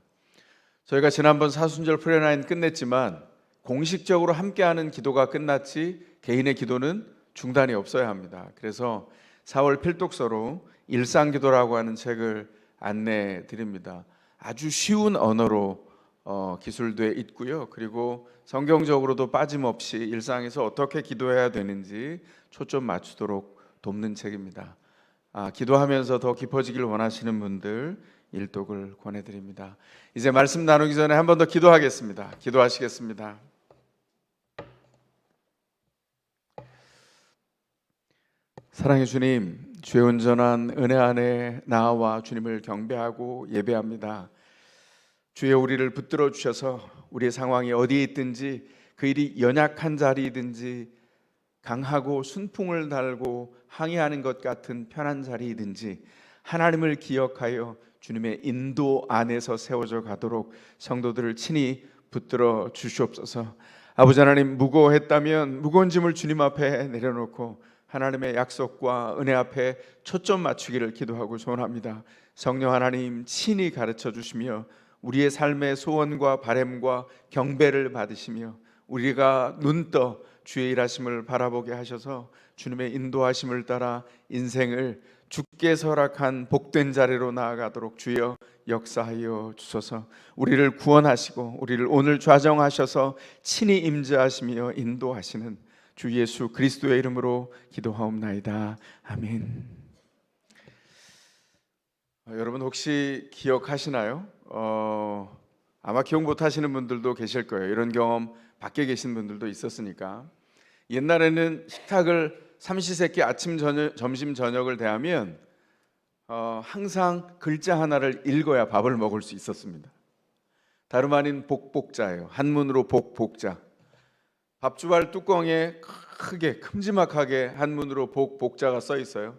저희가 지난번 사순절 프레나인 끝냈지만 공식적으로 함께하는 기도가 끝났지 개인의 기도는 중단이 없어야 합니다. 그래서 4월 필독서로 일상기도라고 하는 책을 안내 드립니다. 아주 쉬운 언어로 기술돼 있고요. 그리고 성경적으로도 빠짐없이 일상에서 어떻게 기도해야 되는지 초점 맞추도록 돕는 책입니다. 기도하면서 더 깊어지길 원하시는 분들 일독을 권해드립니다. 이제 말씀 나누기 전에 한 번 더 기도하겠습니다. 기도하시겠습니다. 사랑의 주님, 주의 온전한 은혜 안에 나와 주님을 경배하고 예배합니다. 주여 우리를 붙들어 주셔서 우리의 상황이 어디에 있든지 그 일이 연약한 자리이든지 강하고 순풍을 달고 항해하는 것 같은 편한 자리이든지 하나님을 기억하여 주님의 인도 안에서 세워져 가도록 성도들을 친히 붙들어 주시옵소서. 아버지 하나님, 무거워했다면 무거운 짐을 주님 앞에 내려놓고 하나님의 약속과 은혜 앞에 초점 맞추기를 기도하고 소원합니다. 성령 하나님 친히 가르쳐 주시며 우리의 삶의 소원과 바램과 경배를 받으시며 우리가 눈떠 주의 일하심을 바라보게 하셔서 주님의 인도하심을 따라 인생을 주께 허락한 복된 자리로 나아가도록 주여 역사하여 주소서. 우리를 구원하시고 우리를 오늘 좌정하셔서 친히 임재하시며 인도하시는 주 예수 그리스도의 이름으로 기도하옵나이다. 아멘. 여러분 혹시 기억하시나요? 아마 기억 못하시는 분들도 계실 거예요. 이런 경험 밖에 계신 분들도 있었으니까. 옛날에는 식탁을 삼시세끼 아침, 저녁, 점심, 저녁을 대하면 항상 글자 하나를 읽어야 밥을 먹을 수 있었습니다. 다름 아닌 복복자예요. 한문으로 복복자. 밥주발 뚜껑에 크게 큼지막하게 한문으로 복복자가 써 있어요.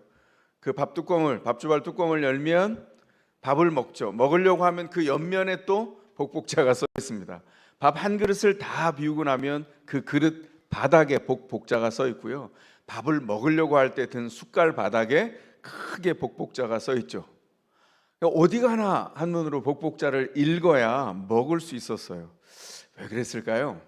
그 밥주발 뚜껑을 열면 밥을 먹죠. 먹으려고 하면 그 옆면에 또 복복자가 써 있습니다. 밥 한 그릇을 다 비우고 나면 그 그릇 바닥에 복복자가 써 있고요. 밥을 먹으려고 할 때 든 숟갈 바닥에 크게 복복자가 써 있죠. 어디 가나 한문으로 복복자를 읽어야 먹을 수 있었어요. 왜 그랬을까요?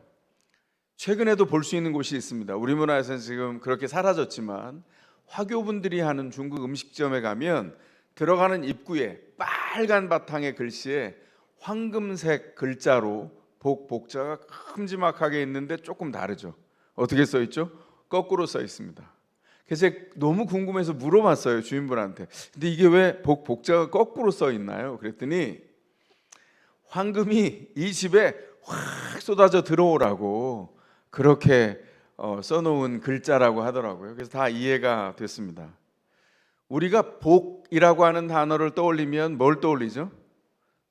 최근에도 볼 수 있는 곳이 있습니다. 우리 문화에서는 지금 그렇게 사라졌지만 화교분들이 하는 중국 음식점에 가면 들어가는 입구에 빨간 바탕의 글씨에 황금색 글자로 복복자가 큼지막하게 있는데 조금 다르죠. 어떻게 써 있죠? 거꾸로 써 있습니다. 그래서 너무 궁금해서 물어봤어요, 주인분한테. 근데 이게 왜 복자가 거꾸로 써 있나요? 그랬더니 황금이 이 집에 확 쏟아져 들어오라고 그렇게 써놓은 글자라고 하더라고요. 그래서 다 이해가 됐습니다. 우리가 복이라고 하는 단어를 떠올리면 뭘 떠올리죠?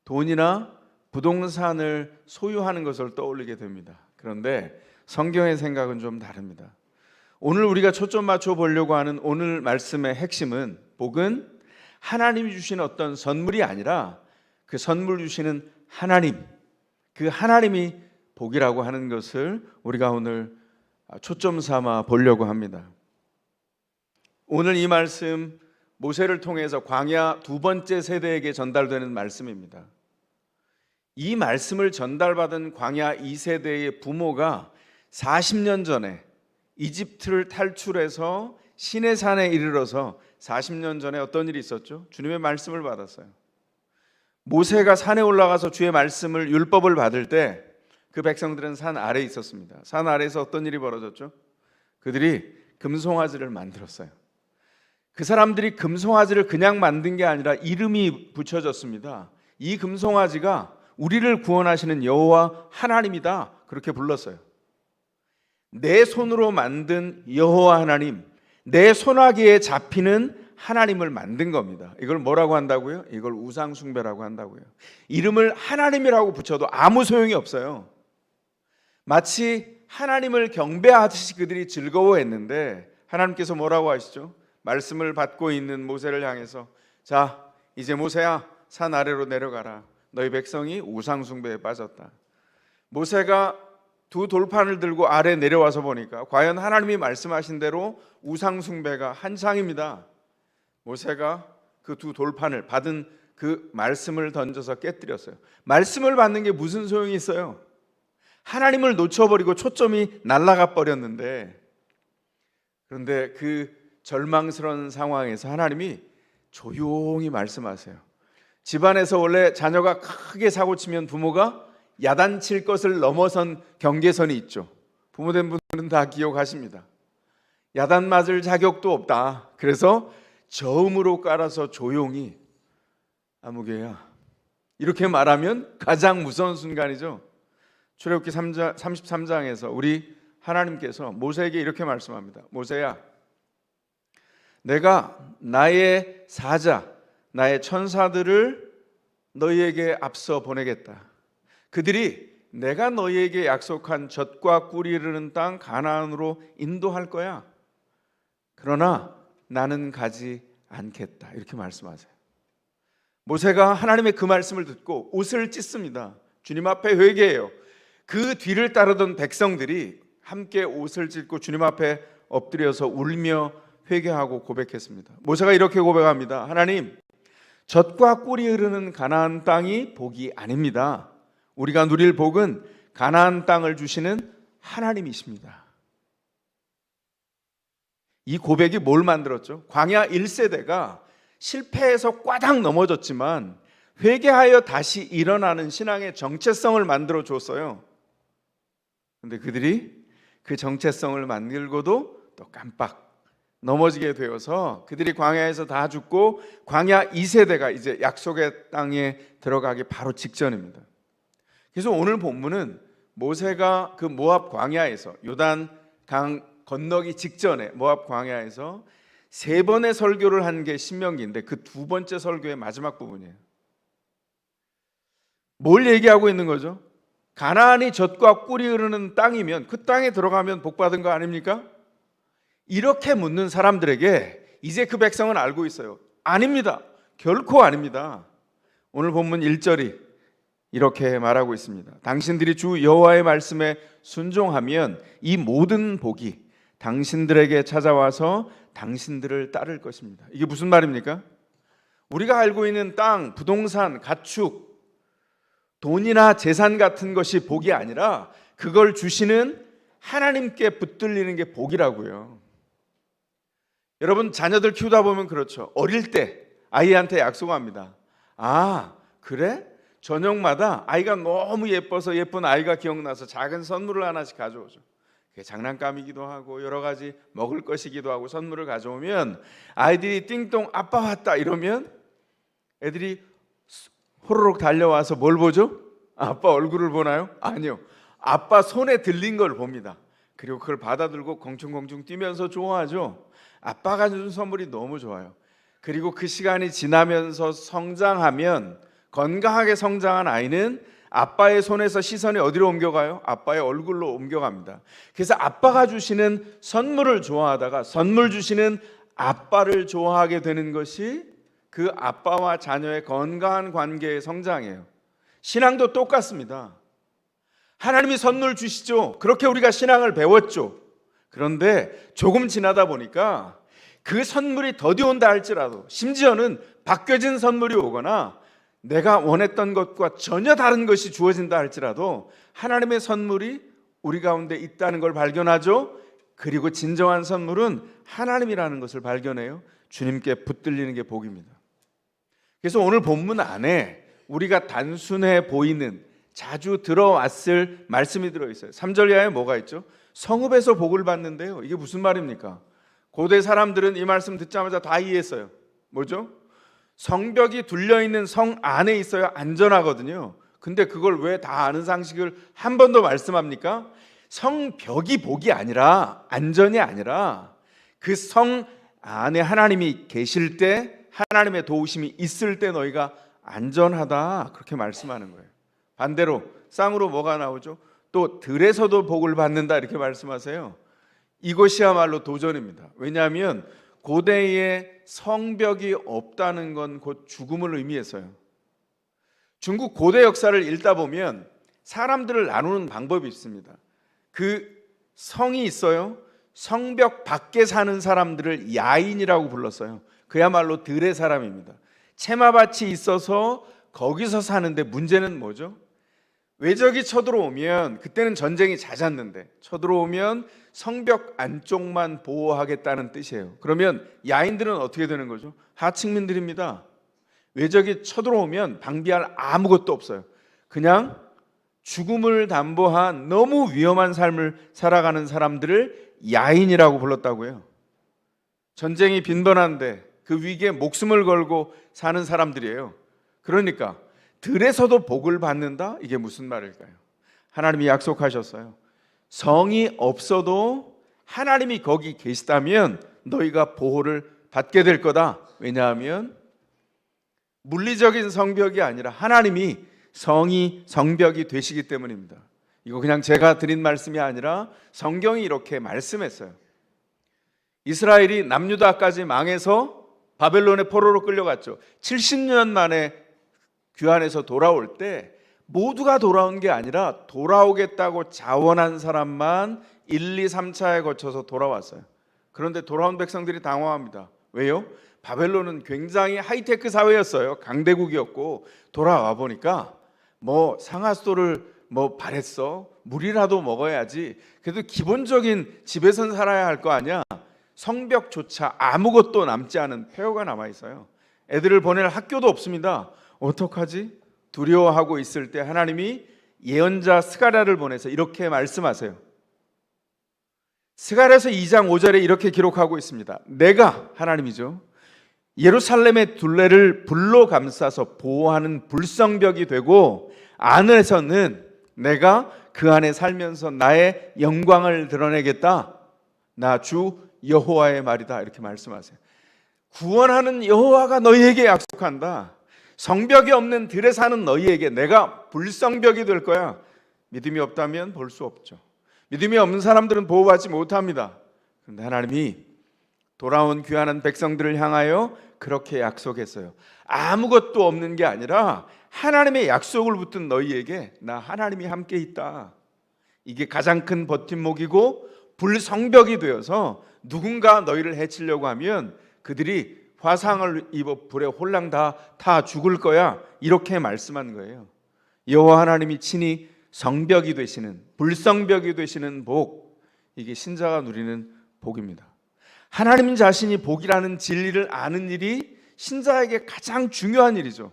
돈이나 부동산을 소유하는 것을 떠올리게 됩니다. 그런데 성경의 생각은 좀 다릅니다. 오늘 우리가 초점 맞춰 보려고 하는 오늘 말씀의 핵심은 복은 하나님이 주신 어떤 선물이 아니라 그 선물 주시는 하나님, 그 하나님이 복이라고 하는 것을 우리가 오늘 초점 삼아 보려고 합니다. 오늘 이 말씀 모세를 통해서 광야 두 번째 세대에게 전달되는 말씀입니다. 이 말씀을 전달받은 광야 2세대의 부모가 40년 전에 이집트를 탈출해서 시내산에 이르러서 40년 전에 어떤 일이 있었죠? 주님의 말씀을 받았어요. 모세가 산에 올라가서 주의 말씀을 율법을 받을 때 그 백성들은 산 아래에 있었습니다. 산 아래에서 어떤 일이 벌어졌죠? 그들이 금송아지를 만들었어요. 그 사람들이 금송아지를 그냥 만든 게 아니라 이름이 붙여졌습니다. 이 금송아지가 우리를 구원하시는 여호와 하나님이다, 그렇게 불렀어요. 내 손으로 만든 여호와 하나님, 내 손아귀에 잡히는 하나님을 만든 겁니다. 이걸 뭐라고 한다고요? 이걸 우상 숭배라고 한다고요. 이름을 하나님이라고 붙여도 아무 소용이 없어요. 마치 하나님을 경배하듯이 그들이 즐거워했는데 하나님께서 뭐라고 하시죠? 말씀을 받고 있는 모세를 향해서 자, 이제 모세야, 산 아래로 내려가라. 너희 백성이 우상 숭배에 빠졌다. 모세가 두 돌판을 들고 아래 내려와서 보니까 과연 하나님이 말씀하신 대로 우상 숭배가 한창입니다. 모세가 그 두 돌판을 받은 그 말씀을 던져서 깨뜨렸어요. 말씀을 받는 게 무슨 소용이 있어요? 하나님을 놓쳐버리고 초점이 날아가 버렸는데, 그런데 그 절망스러운 상황에서 하나님이 조용히 말씀하세요. 집안에서 원래 자녀가 크게 사고치면 부모가 야단칠 것을 넘어선 경계선이 있죠. 부모된 분들은 다 기억하십니다. 야단 맞을 자격도 없다. 그래서 저음으로 깔아서 조용히 아무개야, 이렇게 말하면 가장 무서운 순간이죠. 출애굽기 33장에서 우리 하나님께서 모세에게 이렇게 말씀합니다. 모세야, 내가 나의 사자, 나의 천사들을 너희에게 앞서 보내겠다. 그들이 내가 너희에게 약속한 젖과 꿀이 흐르는 땅 가나안으로 인도할 거야. 그러나 나는 가지 않겠다. 이렇게 말씀하세요. 모세가 하나님의 그 말씀을 듣고 옷을 찢습니다. 주님 앞에 회개해요. 그 뒤를 따르던 백성들이 함께 옷을 찢고 주님 앞에 엎드려서 울며 회개하고 고백했습니다. 모세가 이렇게 고백합니다. 하나님, 젖과 꿀이 흐르는 가나안 땅이 복이 아닙니다. 우리가 누릴 복은 가나안 땅을 주시는 하나님이십니다. 이 고백이 뭘 만들었죠? 광야 1세대가 실패해서 꽈당 넘어졌지만 회개하여 다시 일어나는 신앙의 정체성을 만들어 줬어요. 근데 그들이 그 정체성을 만들고도 또 깜빡 넘어지게 되어서 그들이 광야에서 다 죽고 광야 2세대가 이제 약속의 땅에 들어가기 바로 직전입니다. 그래서 오늘 본문은 모세가 그 모압 광야에서 요단 강 건너기 직전에 모압 광야에서 3번의 설교를 한 게 신명기인데 그 2번째 설교의 마지막 부분이에요. 뭘 얘기하고 있는 거죠? 가나안이 젖과 꿀이 흐르는 땅이면 그 땅에 들어가면 복 받은 거 아닙니까? 이렇게 묻는 사람들에게 이제 그 백성은 알고 있어요. 아닙니다. 결코 아닙니다. 오늘 본문 1절이 이렇게 말하고 있습니다. 당신들이 주 여호와의 말씀에 순종하면 이 모든 복이 당신들에게 찾아와서 당신들을 따를 것입니다. 이게 무슨 말입니까? 우리가 알고 있는 땅, 부동산, 가축, 돈이나 재산 같은 것이 복이 아니라 그걸 주시는 하나님께 붙들리는 게 복이라고요. 여러분 자녀들 키우다 보면 그렇죠. 어릴 때 아이한테 약속합니다. 아, 그래? 저녁마다 아이가 너무 예뻐서 예쁜 아이가 기억나서 작은 선물을 하나씩 가져오죠. 그게 장난감이기도 하고 여러 가지 먹을 것이기도 하고 선물을 가져오면 아이들이 띵동 아빠 왔다 이러면 애들이 호로록 달려와서 뭘 보죠? 아빠 얼굴을 보나요? 아니요. 아빠 손에 들린 걸 봅니다. 그리고 그걸 받아들고 공중공중 뛰면서 좋아하죠. 아빠가 준 선물이 너무 좋아요. 그리고 그 시간이 지나면서 성장하면 건강하게 성장한 아이는 아빠의 손에서 시선이 어디로 옮겨가요? 아빠의 얼굴로 옮겨갑니다. 그래서 아빠가 주시는 선물을 좋아하다가 선물 주시는 아빠를 좋아하게 되는 것이 그 아빠와 자녀의 건강한 관계의 성장이에요. 신앙도 똑같습니다. 하나님이 선물 주시죠. 그렇게 우리가 신앙을 배웠죠. 그런데 조금 지나다 보니까 그 선물이 더디 온다 할지라도 심지어는 바뀌어진 선물이 오거나 내가 원했던 것과 전혀 다른 것이 주어진다 할지라도 하나님의 선물이 우리 가운데 있다는 걸 발견하죠. 그리고 진정한 선물은 하나님이라는 것을 발견해요. 주님께 붙들리는 게 복입니다. 그래서 오늘 본문 안에 우리가 단순해 보이는 자주 들어왔을 말씀이 들어있어요. 3절 이하에 뭐가 있죠? 성읍에서 복을 받는데요. 이게 무슨 말입니까? 고대 사람들은 이 말씀 듣자마자 다 이해했어요. 뭐죠? 성벽이 둘려있는 성 안에 있어야 안전하거든요. 근데 그걸 왜 다 아는 상식을 한 번 더 말씀합니까? 성벽이 복이 아니라 안전이 아니라 그 성 안에 하나님이 계실 때 하나님의 도우심이 있을 때 너희가 안전하다 그렇게 말씀하는 거예요. 반대로 쌍으로 뭐가 나오죠? 또 들에서도 복을 받는다 이렇게 말씀하세요. 이것이야말로 도전입니다. 왜냐하면 고대에 성벽이 없다는 건 곧 죽음을 의미했어요. 중국 고대 역사를 읽다 보면 사람들을 나누는 방법이 있습니다. 그 성이 있어요. 성벽 밖에 사는 사람들을 야인이라고 불렀어요. 그야말로 들의 사람입니다. 채마밭이 있어서 거기서 사는데 문제는 뭐죠? 외적이 쳐들어오면 그때는 전쟁이 잦았는데 쳐들어오면 성벽 안쪽만 보호하겠다는 뜻이에요. 그러면 야인들은 어떻게 되는 거죠? 하층민들입니다. 외적이 쳐들어오면 방비할 아무것도 없어요. 그냥 죽음을 담보한 너무 위험한 삶을 살아가는 사람들을 야인이라고 불렀다고 해요. 전쟁이 빈번한데 그 위기에 목숨을 걸고 사는 사람들이에요. 그러니까 들에서도 복을 받는다? 이게 무슨 말일까요? 하나님이 약속하셨어요. 성이 없어도 하나님이 거기 계시다면 너희가 보호를 받게 될 거다. 왜냐하면 물리적인 성벽이 아니라 하나님이 성벽이 되시기 때문입니다. 이거 그냥 제가 드린 말씀이 아니라 성경이 이렇게 말씀했어요. 이스라엘이 남유다까지 망해서 바벨론의 포로로 끌려갔죠. 70년 만에 귀환해서 돌아올 때 모두가 돌아온 게 아니라 돌아오겠다고 자원한 사람만 1, 2, 3차에 거쳐서 돌아왔어요. 그런데 돌아온 백성들이 당황합니다. 왜요? 바벨론은 굉장히 하이테크 사회였어요. 강대국이었고 돌아와 보니까 뭐 상하수도를 바랬어. 물이라도 먹어야지. 그래도 기본적인 집에선 살아야 할 거 아니야. 성벽조차 아무것도 남지 않은 폐허가 남아 있어요. 애들을 보낼 학교도 없습니다. 어떡하지? 두려워하고 있을 때 하나님이 예언자 스가랴를 보내서 이렇게 말씀하세요. 스가랴서 2장 5절에 이렇게 기록하고 있습니다. 내가 하나님이죠. 예루살렘의 둘레를 불로 감싸서 보호하는 불성벽이 되고 안에서는 내가 그 안에 살면서 나의 영광을 드러내겠다. 나 주 여호와의 말이다. 이렇게 말씀하세요. 구원하는 여호와가 너희에게 약속한다. 성벽이 없는 들에 사는 너희에게 내가 불성벽이 될 거야. 믿음이 없다면 볼 수 없죠. 믿음이 없는 사람들은 보호받지 못합니다. 그런데 하나님이 돌아온 귀환한 백성들을 향하여 그렇게 약속했어요. 아무것도 없는 게 아니라 하나님의 약속을 붙든 너희에게 나 하나님이 함께 있다. 이게 가장 큰 버팀목이고 불성벽이 되어서 누군가 너희를 해치려고 하면 그들이 화상을 입어 불에 홀랑 다 타 죽을 거야. 이렇게 말씀한 거예요. 여호와 하나님이 친히 성벽이 되시는, 불성벽이 되시는 복, 이게 신자가 누리는 복입니다. 하나님 자신이 복이라는 진리를 아는 일이 신자에게 가장 중요한 일이죠.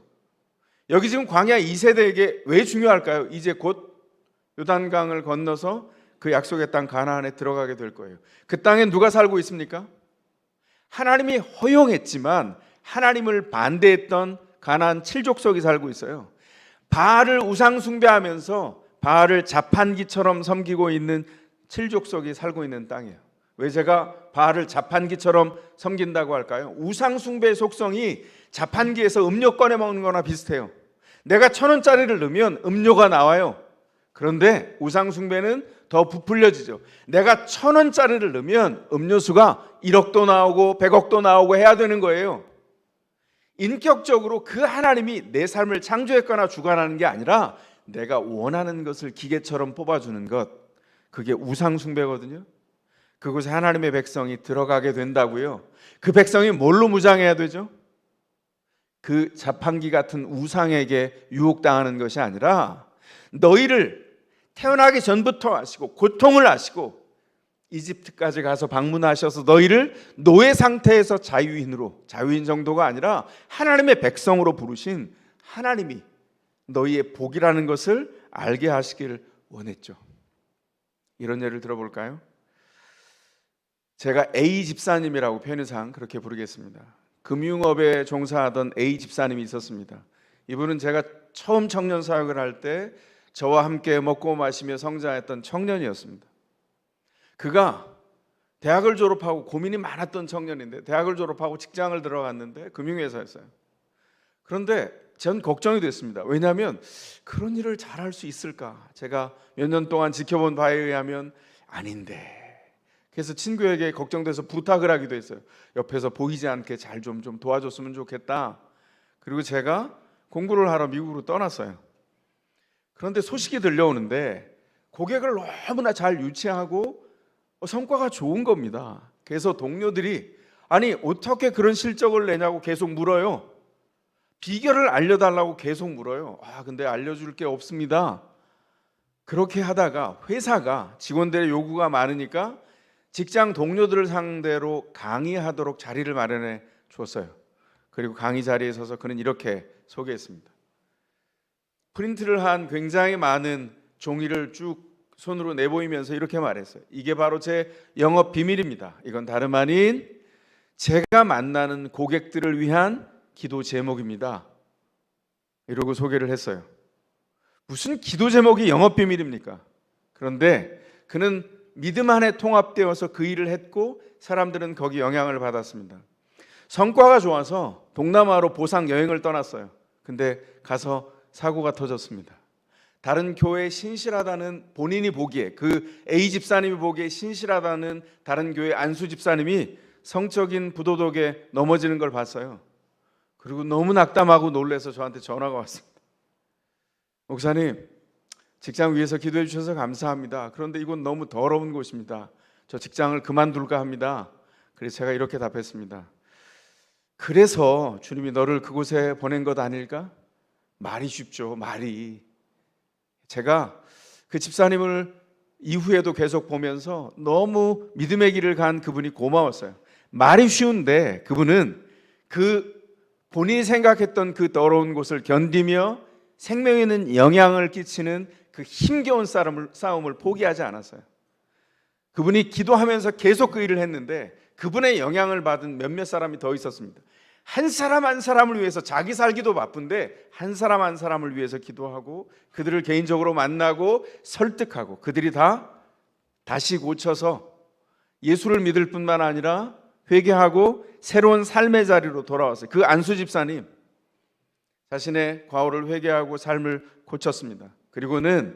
여기 지금 광야 2세대에게 왜 중요할까요? 이제 곧 요단강을 건너서 그 약속의 땅 가나안에 들어가게 될 거예요. 그 땅에 누가 살고 있습니까? 하나님이 허용했지만 하나님을 반대했던 가나안 7족속이 살고 있어요. 바알을 우상 숭배하면서 바알을 자판기처럼 섬기고 있는 7족속이 살고 있는 땅이에요. 왜 제가 바알을 자판기처럼 섬긴다고 할까요? 우상 숭배의 속성이 자판기에서 음료 꺼내 먹는 거나 비슷해요. 내가 1,000원짜리를 넣으면 음료가 나와요. 그런데 우상 숭배는 더 부풀려지죠. 내가 1,000원짜리를 넣으면 음료수가 1억도 나오고 100억도 나오고 해야 되는 거예요. 인격적으로 그 하나님이 내 삶을 창조했거나 주관하는 게 아니라 내가 원하는 것을 기계처럼 뽑아주는 것, 그게 우상 숭배거든요. 그곳에 하나님의 백성이 들어가게 된다고요. 그 백성이 뭘로 무장해야 되죠? 그 자판기 같은 우상에게 유혹당하는 것이 아니라 너희를 태어나기 전부터 아시고 고통을 아시고 이집트까지 가서 방문하셔서 너희를 노예 상태에서 자유인으로, 자유인 정도가 아니라 하나님의 백성으로 부르신 하나님이 너희의 복이라는 것을 알게 하시길 원했죠. 이런 예를 들어볼까요? 제가 A 집사님이라고 편의상 그렇게 부르겠습니다. 금융업에 종사하던 A 집사님이 있었습니다. 이분은 제가 처음 청년 사역을 할 때 저와 함께 먹고 마시며 성장했던 청년이었습니다. 그가 대학을 졸업하고 고민이 많았던 청년인데 대학을 졸업하고 직장을 들어갔는데 금융회사였어요. 그런데 전 걱정이 됐습니다. 왜냐하면 그런 일을 잘할 수 있을까? 제가 몇 년 동안 지켜본 바에 의하면 아닌데. 그래서 친구에게 걱정돼서 부탁을 하기도 했어요. 옆에서 보이지 않게 잘 좀 도와줬으면 좋겠다. 그리고 제가 공부를 하러 미국으로 떠났어요. 그런데 소식이 들려오는데 고객을 너무나 잘 유치하고 성과가 좋은 겁니다. 그래서 동료들이 아니 어떻게 그런 실적을 내냐고 계속 물어요. 비결을 알려달라고 계속 물어요. 근데 알려줄 게 없습니다. 그렇게 하다가 회사가 직원들의 요구가 많으니까 직장 동료들을 상대로 강의하도록 자리를 마련해 줬어요. 그리고 강의 자리에 서서 그는 이렇게 소개했습니다. 프린트를 한 굉장히 많은 종이를 쭉 손으로 내보이면서 이렇게 말했어요. 이게 바로 제 영업 비밀입니다. 이건 다름 아닌 제가 만나는 고객들을 위한 기도 제목입니다. 이러고 소개를 했어요. 무슨 기도 제목이 영업 비밀입니까? 그런데 그는 믿음 안에 통합되어서 그 일을 했고 사람들은 거기 영향을 받았습니다. 성과가 좋아서 동남아로 보상 여행을 떠났어요. 근데 가서 사고가 터졌습니다. 다른 교회에 신실하다는 본인이 보기에, 그 A 집사님이 보기에 신실하다는 다른 교회 안수 집사님이 성적인 부도덕에 넘어지는 걸 봤어요. 그리고 너무 낙담하고 놀라서 저한테 전화가 왔습니다. 목사님, 직장 위에서 기도해 주셔서 감사합니다. 그런데 이건 너무 더러운 곳입니다. 저 직장을 그만둘까 합니다. 그래서 제가 이렇게 답했습니다. 그래서 주님이 너를 그곳에 보낸 것 아닐까? 말이 쉽죠, 말이. 제가 그 집사님을 이후에도 계속 보면서 너무 믿음의 길을 간 그분이 고마웠어요. 말이 쉬운데 그분은 그 본인이 생각했던 그 더러운 곳을 견디며 생명에 있는 영향을 끼치는 그 힘겨운 싸움을 포기하지 않았어요. 그분이 기도하면서 계속 그 일을 했는데 그분의 영향을 받은 몇몇 사람이 더 있었습니다. 한 사람 한 사람을 위해서, 자기 살기도 바쁜데 한 사람 한 사람을 위해서 기도하고 그들을 개인적으로 만나고 설득하고 그들이 다시 고쳐서 예수를 믿을 뿐만 아니라 회개하고 새로운 삶의 자리로 돌아왔어요. 그 안수 집사님 자신의 과오를 회개하고 삶을 고쳤습니다. 그리고는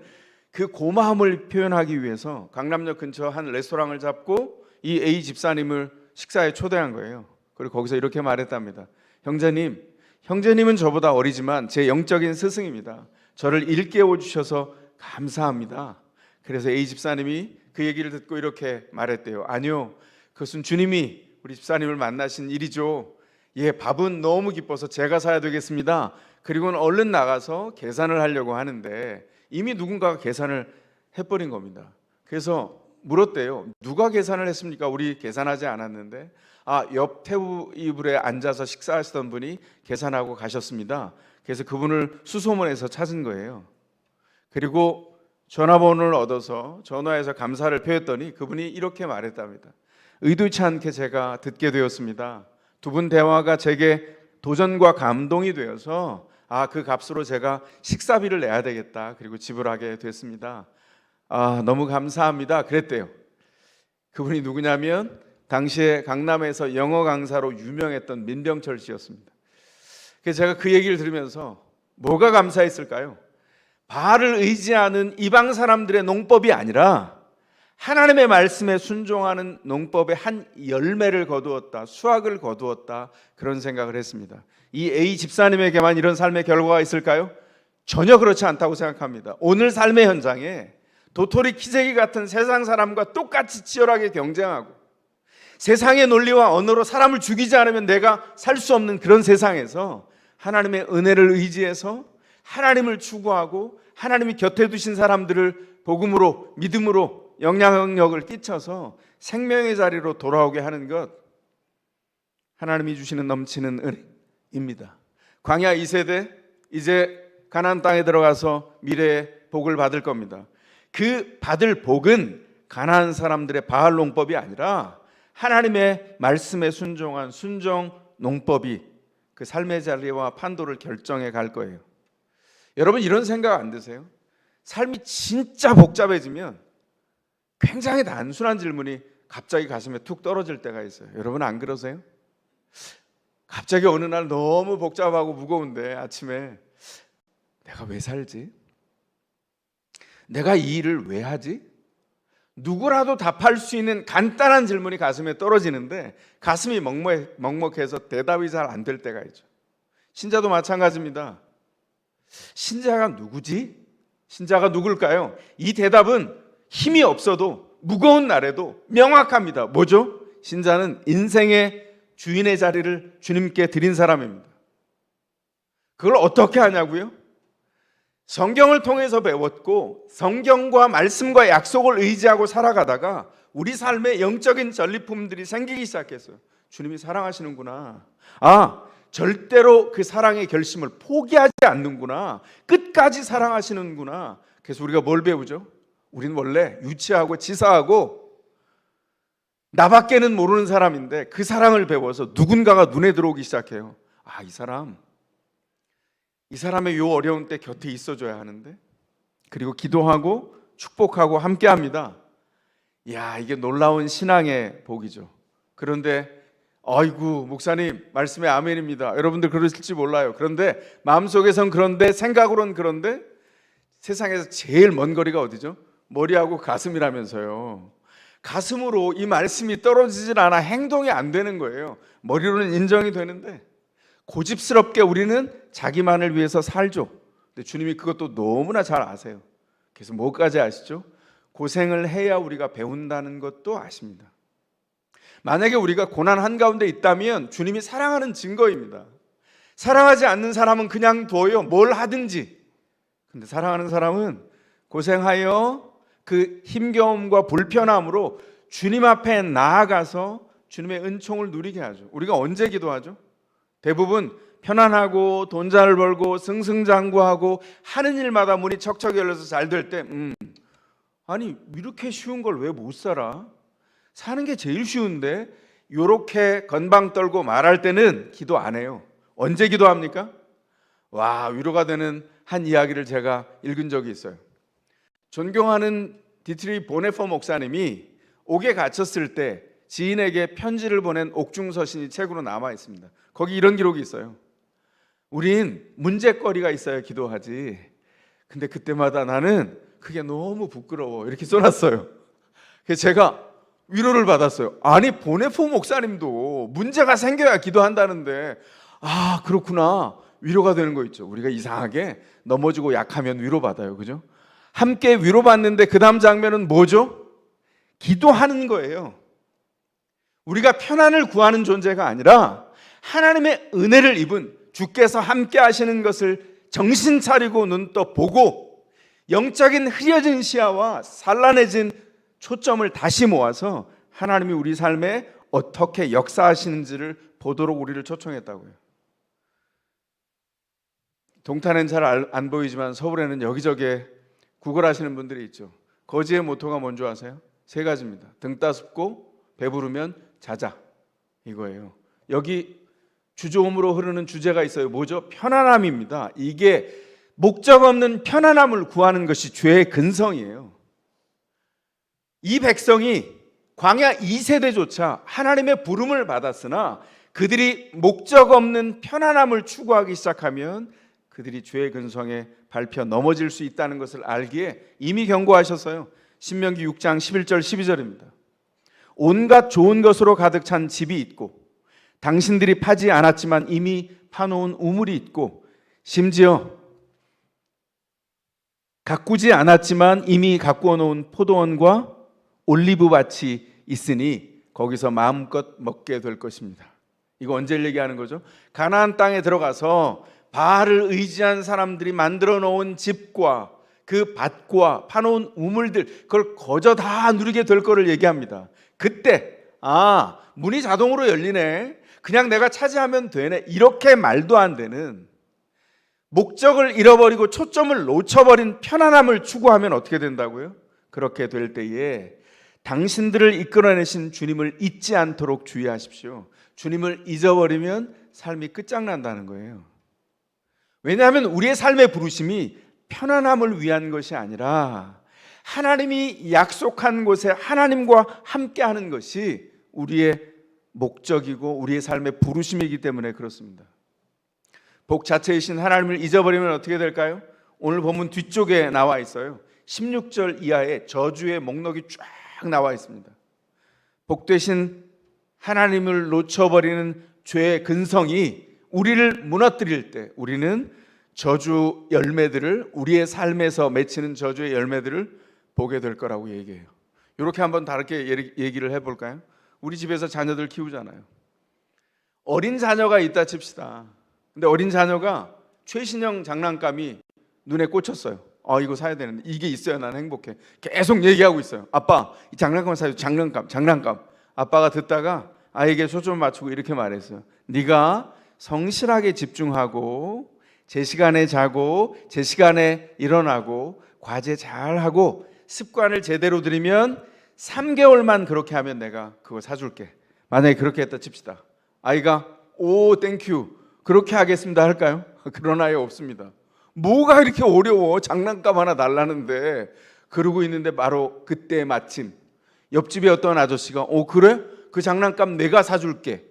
그 고마움을 표현하기 위해서 강남역 근처 한 레스토랑을 잡고 이 A 집사님을 식사에 초대한 거예요. 그리고 거기서 이렇게 말했답니다. 형제님은 저보다 어리지만 제 영적인 스승입니다. 저를 일깨워 주셔서 감사합니다. 그래서 A 집사님이 그 얘기를 듣고 이렇게 말했대요. 아니요, 그것은 주님이 우리 집사님을 만나신 일이죠. 예, 밥은 너무 기뻐서 제가 사야 되겠습니다. 그리고는 얼른 나가서 계산을 하려고 하는데 이미 누군가가 계산을 해버린 겁니다. 그래서 물었대요. 누가 계산을 했습니까? 우리 계산하지 않았는데. 옆 테이블에 앉아서 식사하시던 분이 계산하고 가셨습니다. 그래서 그분을 수소문해서 찾은 거예요. 그리고 전화번호를 얻어서 전화해서 감사를 표했더니 그분이 이렇게 말했답니다. 의도치 않게 제가 듣게 되었습니다. 두 분 대화가 제게 도전과 감동이 되어서 그 값으로 제가 식사비를 내야 되겠다. 그리고 지불하게 됐습니다. 너무 감사합니다. 그랬대요. 그분이 누구냐면 당시에 강남에서 영어 강사로 유명했던 민병철 씨였습니다. 그래서 제가 그 얘기를 들으면서 뭐가 감사했을까요? 바알을 의지하는 이방 사람들의 농법이 아니라 하나님의 말씀에 순종하는 농법의 한 열매를 거두었다, 수확을 거두었다, 그런 생각을 했습니다. 이 A 집사님에게만 이런 삶의 결과가 있을까요? 전혀 그렇지 않다고 생각합니다. 오늘 삶의 현장에 도토리 키재기 같은 세상 사람과 똑같이 치열하게 경쟁하고 세상의 논리와 언어로 사람을 죽이지 않으면 내가 살 수 없는 그런 세상에서 하나님의 은혜를 의지해서 하나님을 추구하고 하나님이 곁에 두신 사람들을 복음으로, 믿음으로 영향력을 끼쳐서 생명의 자리로 돌아오게 하는 것, 하나님이 주시는 넘치는 은혜입니다. 광야 2세대 이제 가나안 땅에 들어가서 미래의 복을 받을 겁니다. 그 받을 복은 가나안 사람들의 바알 농법이 아니라 하나님의 말씀에 순종한 순종 농법이 그 삶의 자리와 판도를 결정해 갈 거예요. 여러분, 이런 생각 안 드세요? 삶이 진짜 복잡해지면 굉장히 단순한 질문이 갑자기 가슴에 툭 떨어질 때가 있어요. 여러분 안 그러세요? 갑자기 어느 날 너무 복잡하고 무거운데 아침에 내가 왜 살지? 내가 이 일을 왜 하지? 누구라도 답할 수 있는 간단한 질문이 가슴에 떨어지는데 가슴이 먹먹해서 대답이 잘 안 될 때가 있죠. 신자도 마찬가지입니다. 신자가 누구지? 신자가 누굴까요? 이 대답은 힘이 없어도 무거운 날에도 명확합니다. 뭐죠? 신자는 인생의 주인의 자리를 주님께 드린 사람입니다. 그걸 어떻게 하냐고요? 성경을 통해서 배웠고 성경과 말씀과 약속을 의지하고 살아가다가 우리 삶에 영적인 전리품들이 생기기 시작했어요. 주님이 사랑하시는구나. 절대로 그 사랑의 결심을 포기하지 않는구나. 끝까지 사랑하시는구나. 그래서 우리가 뭘 배우죠? 우리는 원래 유치하고 치사하고 나밖에는 모르는 사람인데 그 사랑을 배워서 누군가가 눈에 들어오기 시작해요. 이 사람의 요 어려운 때 곁에 있어줘야 하는데, 그리고 기도하고 축복하고 함께합니다. 이게 놀라운 신앙의 복이죠. 그런데 아이고 목사님 말씀에 아멘입니다. 여러분들 그러실지 몰라요. 그런데 마음속에선 그런데 생각으론 그런데 세상에서 제일 먼 거리가 어디죠? 머리하고 가슴이라면서요. 가슴으로 이 말씀이 떨어지질 않아 행동이 안 되는 거예요. 머리로는 인정이 되는데 고집스럽게 우리는 자기만을 위해서 살죠. 근데 주님이 그것도 너무나 잘 아세요. 그래서 뭐까지 아시죠? 고생을 해야 우리가 배운다는 것도 아십니다. 만약에 우리가 고난 한가운데 있다면 주님이 사랑하는 증거입니다. 사랑하지 않는 사람은 그냥 둬요. 뭘 하든지. 근데 사랑하는 사람은 고생하여 그 힘겨움과 불편함으로 주님 앞에 나아가서 주님의 은총을 누리게 하죠. 우리가 언제 기도하죠? 대부분 편안하고 돈 잘 벌고 승승장구하고 하는 일마다 문이 척척 열려서 잘 될 때 아니 이렇게 쉬운 걸 왜 못 살아? 사는 게 제일 쉬운데 이렇게 건방 떨고 말할 때는 기도 안 해요. 언제 기도합니까? 와, 위로가 되는 한 이야기를 제가 읽은 적이 있어요. 존경하는 디트리 보네퍼 목사님이 옥에 갇혔을 때 지인에게 편지를 보낸 옥중서신이 책으로 남아 있습니다. 거기 이런 기록이 있어요. 우린 문제거리가 있어야 기도하지. 근데 그때마다 나는 그게 너무 부끄러워. 이렇게 써놨어요. 그래서 제가 위로를 받았어요. 아니 보네포 목사님도 문제가 생겨야 기도한다는데 아 그렇구나. 위로가 되는 거 있죠. 우리가 이상하게 넘어지고 약하면 위로받아요. 그죠? 함께 위로받는데 그 다음 장면은 뭐죠? 기도하는 거예요. 우리가 편안을 구하는 존재가 아니라 하나님의 은혜를 입은 주께서 함께 하시는 것을 정신 차리고 눈 떠 보고 영적인 흐려진 시야와 산란해진 초점을 다시 모아서 하나님이 우리 삶에 어떻게 역사하시는지를 보도록 우리를 초청했다고요. 동탄엔 잘 안 보이지만 서울에는 여기저기 구걸하시는 분들이 있죠. 거지의 모토가 뭔지 아세요? 3가지입니다. 등 따숩고 배부르면 자자 이거예요. 여기 주조음으로 흐르는 주제가 있어요. 뭐죠? 편안함입니다. 이게 목적 없는 편안함을 구하는 것이 죄의 근성이에요. 이 백성이 광야 2세대조차 하나님의 부름을 받았으나 그들이 목적 없는 편안함을 추구하기 시작하면 그들이 죄의 근성에 밟혀 넘어질 수 있다는 것을 알기에 이미 경고하셨어요. 신명기 6장 11절 12절입니다. 온갖 좋은 것으로 가득 찬 집이 있고 당신들이 파지 않았지만 이미 파놓은 우물이 있고 심지어 가꾸지 않았지만 이미 가꾸어 놓은 포도원과 올리브 밭이 있으니 거기서 마음껏 먹게 될 것입니다. 이거 언제 얘기하는 거죠? 가나안 땅에 들어가서 바알을 의지한 사람들이 만들어 놓은 집과 그 밭과 파놓은 우물들 그걸 거저 다 누리게 될 거를 얘기합니다. 그때 문이 자동으로 열리네. 그냥 내가 차지하면 되네. 이렇게 말도 안 되는 목적을 잃어버리고 초점을 놓쳐버린 편안함을 추구하면 어떻게 된다고요? 그렇게 될 때에 당신들을 이끌어내신 주님을 잊지 않도록 주의하십시오. 주님을 잊어버리면 삶이 끝장난다는 거예요. 왜냐하면 우리의 삶의 부르심이 편안함을 위한 것이 아니라 하나님이 약속한 곳에 하나님과 함께하는 것이 우리의 목적이고 우리의 삶의 부르심이기 때문에 그렇습니다. 복 자체이신 하나님을 잊어버리면 어떻게 될까요? 오늘 본문 뒤쪽에 나와 있어요. 16절 이하에 저주의 목록이 쫙 나와 있습니다. 복되신 하나님을 놓쳐버리는 죄의 근성이 우리를 무너뜨릴 때 우리는 저주 열매들을 우리의 삶에서 맺히는 저주의 열매들을 보게 될 거라고 얘기해요. 이렇게 한번 다르게 얘기를 해볼까요? 우리 집에서 자녀들 키우잖아요. 어린 자녀가 있다 칩시다. 근데 어린 자녀가 최신형 장난감이 눈에 꽂혔어요. 이거 사야 되는데 이게 있어야 난 행복해. 계속 얘기하고 있어요. 아빠 이 장난감 사요. 장난감. 아빠가 듣다가 아이에게 초점을 맞추고 이렇게 말했어요. 네가 성실하게 집중하고 제 시간에 자고 제 시간에 일어나고 과제 잘하고 습관을 제대로 들이면 3개월만 그렇게 하면 내가 그거 사줄게. 만약에 그렇게 했다 칩시다. 아이가 오 땡큐 그렇게 하겠습니다 할까요? 그런 아이 없습니다. 뭐가 이렇게 어려워. 장난감 하나 달라는데. 그러고 있는데 바로 그때 마침 옆집에 어떤 아저씨가 그래? 그 장난감 내가 사줄게.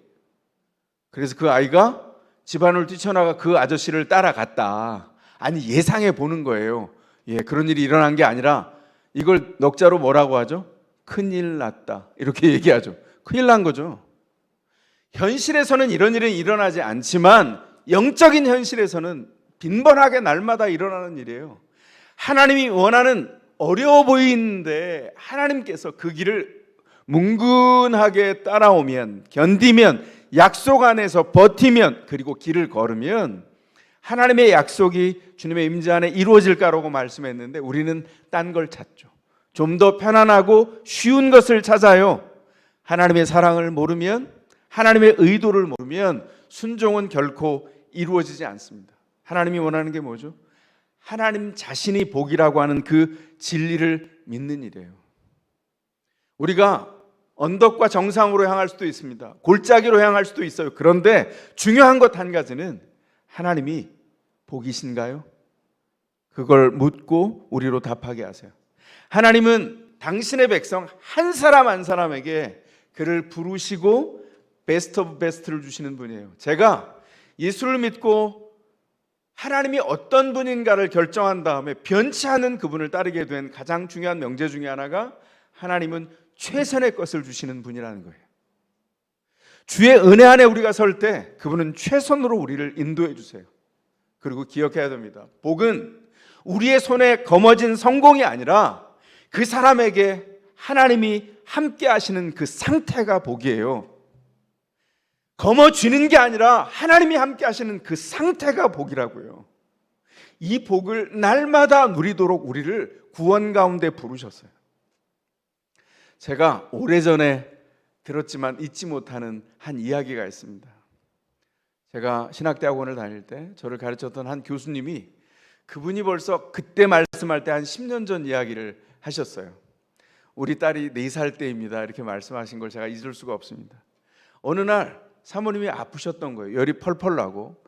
그래서 그 아이가 집안을 뛰쳐나가 그 아저씨를 따라갔다. 아니, 예상해 보는 거예요. 예, 그런 일이 일어난 게 아니라 이걸 넉자로 뭐라고 하죠? 큰일 났다. 이렇게 얘기하죠. 큰일 난 거죠. 현실에서는 이런 일은 일어나지 않지만 영적인 현실에서는 빈번하게 날마다 일어나는 일이에요. 하나님이 원하는 어려워 보이는데 하나님께서 그 길을 뭉근하게 따라오면, 견디면, 약속 안에서 버티면, 그리고 길을 걸으면 하나님의 약속이 주님의 임재 안에 이루어질 거라고 말씀했는데 우리는 딴 걸 찾죠. 좀 더 편안하고 쉬운 것을 찾아요. 하나님의 사랑을 모르면, 하나님의 의도를 모르면 순종은 결코 이루어지지 않습니다. 하나님이 원하는 게 뭐죠? 하나님 자신이 복이라고 하는 그 진리를 믿는 일이에요. 우리가 언덕과 정상으로 향할 수도 있습니다. 골짜기로 향할 수도 있어요. 그런데 중요한 것 한 가지는 하나님이 복이신가요? 그걸 묻고 우리로 답하게 하세요. 하나님은 당신의 백성 한 사람 한 사람에게 그를 부르시고 베스트 오브 베스트를 주시는 분이에요. 제가 예수를 믿고 하나님이 어떤 분인가를 결정한 다음에 변치 않은 그분을 따르게 된 가장 중요한 명제 중에 하나가 하나님은 최선의 것을 주시는 분이라는 거예요. 주의 은혜 안에 우리가 설 때 그분은 최선으로 우리를 인도해 주세요. 그리고 기억해야 됩니다. 복은 우리의 손에 거머쥔 성공이 아니라 그 사람에게 하나님이 함께 하시는 그 상태가 복이에요. 거머쥐는 게 아니라 하나님이 함께 하시는 그 상태가 복이라고요. 이 복을 날마다 누리도록 우리를 구원 가운데 부르셨어요. 제가 오래전에 들었지만 잊지 못하는 한 이야기가 있습니다. 제가 신학대학원을 다닐 때 저를 가르쳤던 한 교수님이, 그분이 벌써 그때 말씀할 때 한 10년 전 이야기를 하셨어요. 우리 딸이 4살 때입니다. 이렇게 말씀하신 걸 제가 잊을 수가 없습니다. 어느 날 사모님이 아프셨던 거예요. 열이 펄펄 나고.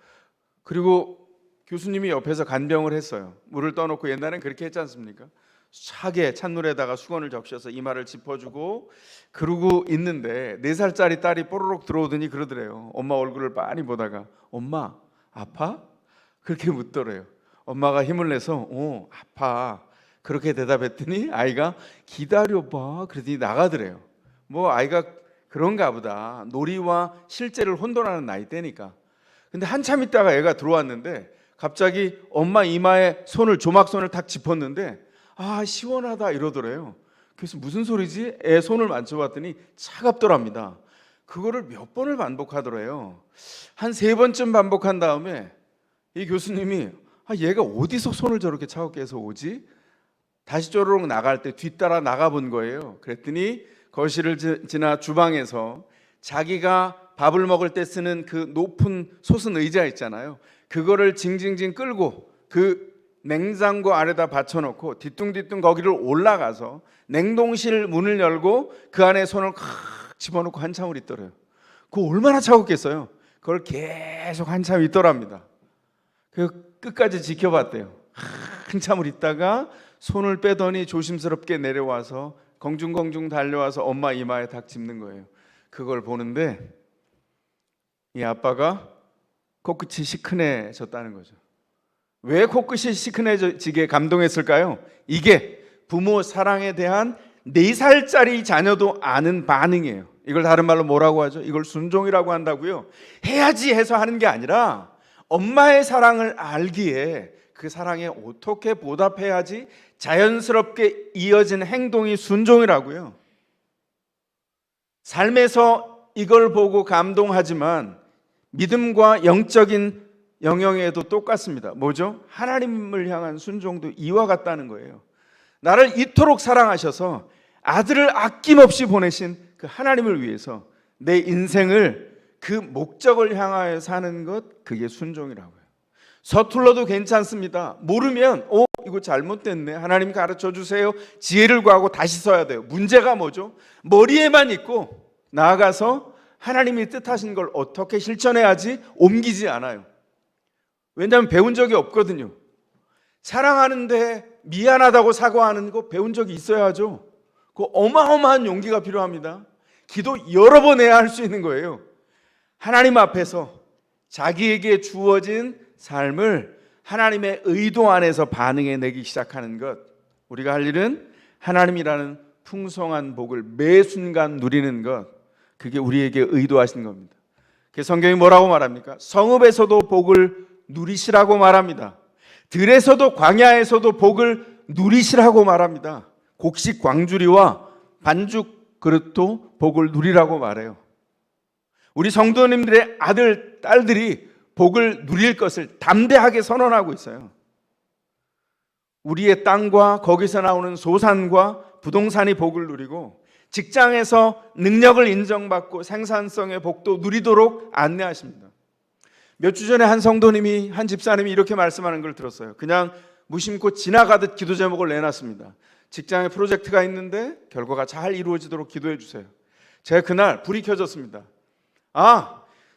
그리고 교수님이 옆에서 간병을 했어요. 물을 떠놓고, 옛날엔 그렇게 했지 않습니까? 차게 찬물에다가 수건을 적셔서 이마를 짚어주고 그러고 있는데 4살짜리 딸이 뽀로록 들어오더니 그러더래요. 엄마 얼굴을 빤히 보다가, 엄마 아파? 그렇게 묻더래요. 엄마가 힘을 내서 아파 그렇게 대답했더니 아이가 기다려봐 그러더니 나가더래요. 뭐 아이가 그런가 보다. 놀이와 실제를 혼돈하는 나이대니까. 근데 한참 있다가 애가 들어왔는데 갑자기 엄마 이마에 손을, 조막손을 탁 짚었는데 아 시원하다 이러더래요. 그래서 무슨 소리지? 애 손을 만져봤더니 차갑더랍니다. 그거를 몇 번을 반복하더래요. 한 3번쯤 반복한 다음에 이 교수님이 얘가 어디서 손을 저렇게 차갑게 해서 오지? 다시 쪼르륵 나갈 때 뒤따라 나가본 거예요. 그랬더니 거실을 지나 주방에서 자기가 밥을 먹을 때 쓰는 그 높은 솟은 의자 있잖아요. 그거를 징징징 끌고 그 냉장고 아래다 받쳐놓고 뒤뚱뒤뚱 거기를 올라가서 냉동실 문을 열고 그 안에 손을 칵 집어넣고 한참을 있더래요. 그거 얼마나 차갑겠어요. 그걸 계속 한참 있더랍니다. 그 끝까지 지켜봤대요. 한참을 있다가 손을 빼더니 조심스럽게 내려와서 공중공중 달려와서 엄마 이마에 탁 짚는 거예요. 그걸 보는데 이 아빠가 코끝이 시큰해졌다는 거죠. 왜 코끝이 시큰해지게 감동했을까요? 이게 부모 사랑에 대한 4살짜리 자녀도 아는 반응이에요. 이걸 다른 말로 뭐라고 하죠? 이걸 순종이라고 한다고요. 해야지 해서 하는 게 아니라 엄마의 사랑을 알기에 그 사랑에 어떻게 보답해야지 자연스럽게 이어진 행동이 순종이라고요. 삶에서 이걸 보고 감동하지만 믿음과 영적인 영역에도 똑같습니다. 뭐죠? 하나님을 향한 순종도 이와 같다는 거예요. 나를 이토록 사랑하셔서 아들을 아낌없이 보내신 그 하나님을 위해서 내 인생을 그 목적을 향하여 사는 것, 그게 순종이라고요. 서툴러도 괜찮습니다. 모르면 이거 잘못됐네. 하나님 가르쳐 주세요. 지혜를 구하고 다시 써야 돼요. 문제가 뭐죠? 머리에만 있고 나아가서 하나님이 뜻하신 걸 어떻게 실천해야지 옮기지 않아요. 왜냐하면 배운 적이 없거든요. 사랑하는데 미안하다고 사과하는 거 배운 적이 있어야 하죠. 그 어마어마한 용기가 필요합니다. 기도 여러 번 해야 할 수 있는 거예요. 하나님 앞에서 자기에게 주어진 삶을 하나님의 의도 안에서 반응해내기 시작하는 것, 우리가 할 일은 하나님이라는 풍성한 복을 매 순간 누리는 것, 그게 우리에게 의도하신 겁니다. 그 성경이 뭐라고 말합니까? 성읍에서도 복을 누리시라고 말합니다. 들에서도 광야에서도 복을 누리시라고 말합니다. 곡식 광주리와 반죽 그릇도 복을 누리라고 말해요. 우리 성도님들의 아들, 딸들이 복을 누릴 것을 담대하게 선언하고 있어요. 우리의 땅과 거기서 나오는 소산과 부동산이 복을 누리고, 직장에서 능력을 인정받고 생산성의 복도 누리도록 안내하십니다. 몇 주 전에 한 성도님이, 한 집사님이 이렇게 말씀하는 걸 들었어요. 그냥 무심코 지나가듯 기도 제목을 내놨습니다. 직장에 프로젝트가 있는데 결과가 잘 이루어지도록 기도해 주세요. 제가 그날 불이 켜졌습니다.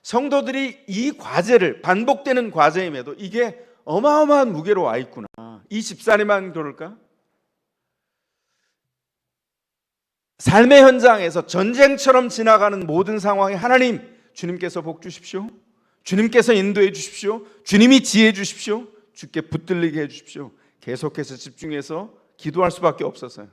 성도들이 이 과제를, 반복되는 과제임에도 이게 어마어마한 무게로 와 있구나. 이 집사님만 그럴까? 삶의 현장에서 전쟁처럼 지나가는 모든 상황에 하나님, 주님께서 복 주십시오. 주님께서 인도해 주십시오. 주님이 지혜 주십시오. 주께 붙들리게 해 주십시오. 계속해서 집중해서 기도할 수밖에 없었어요.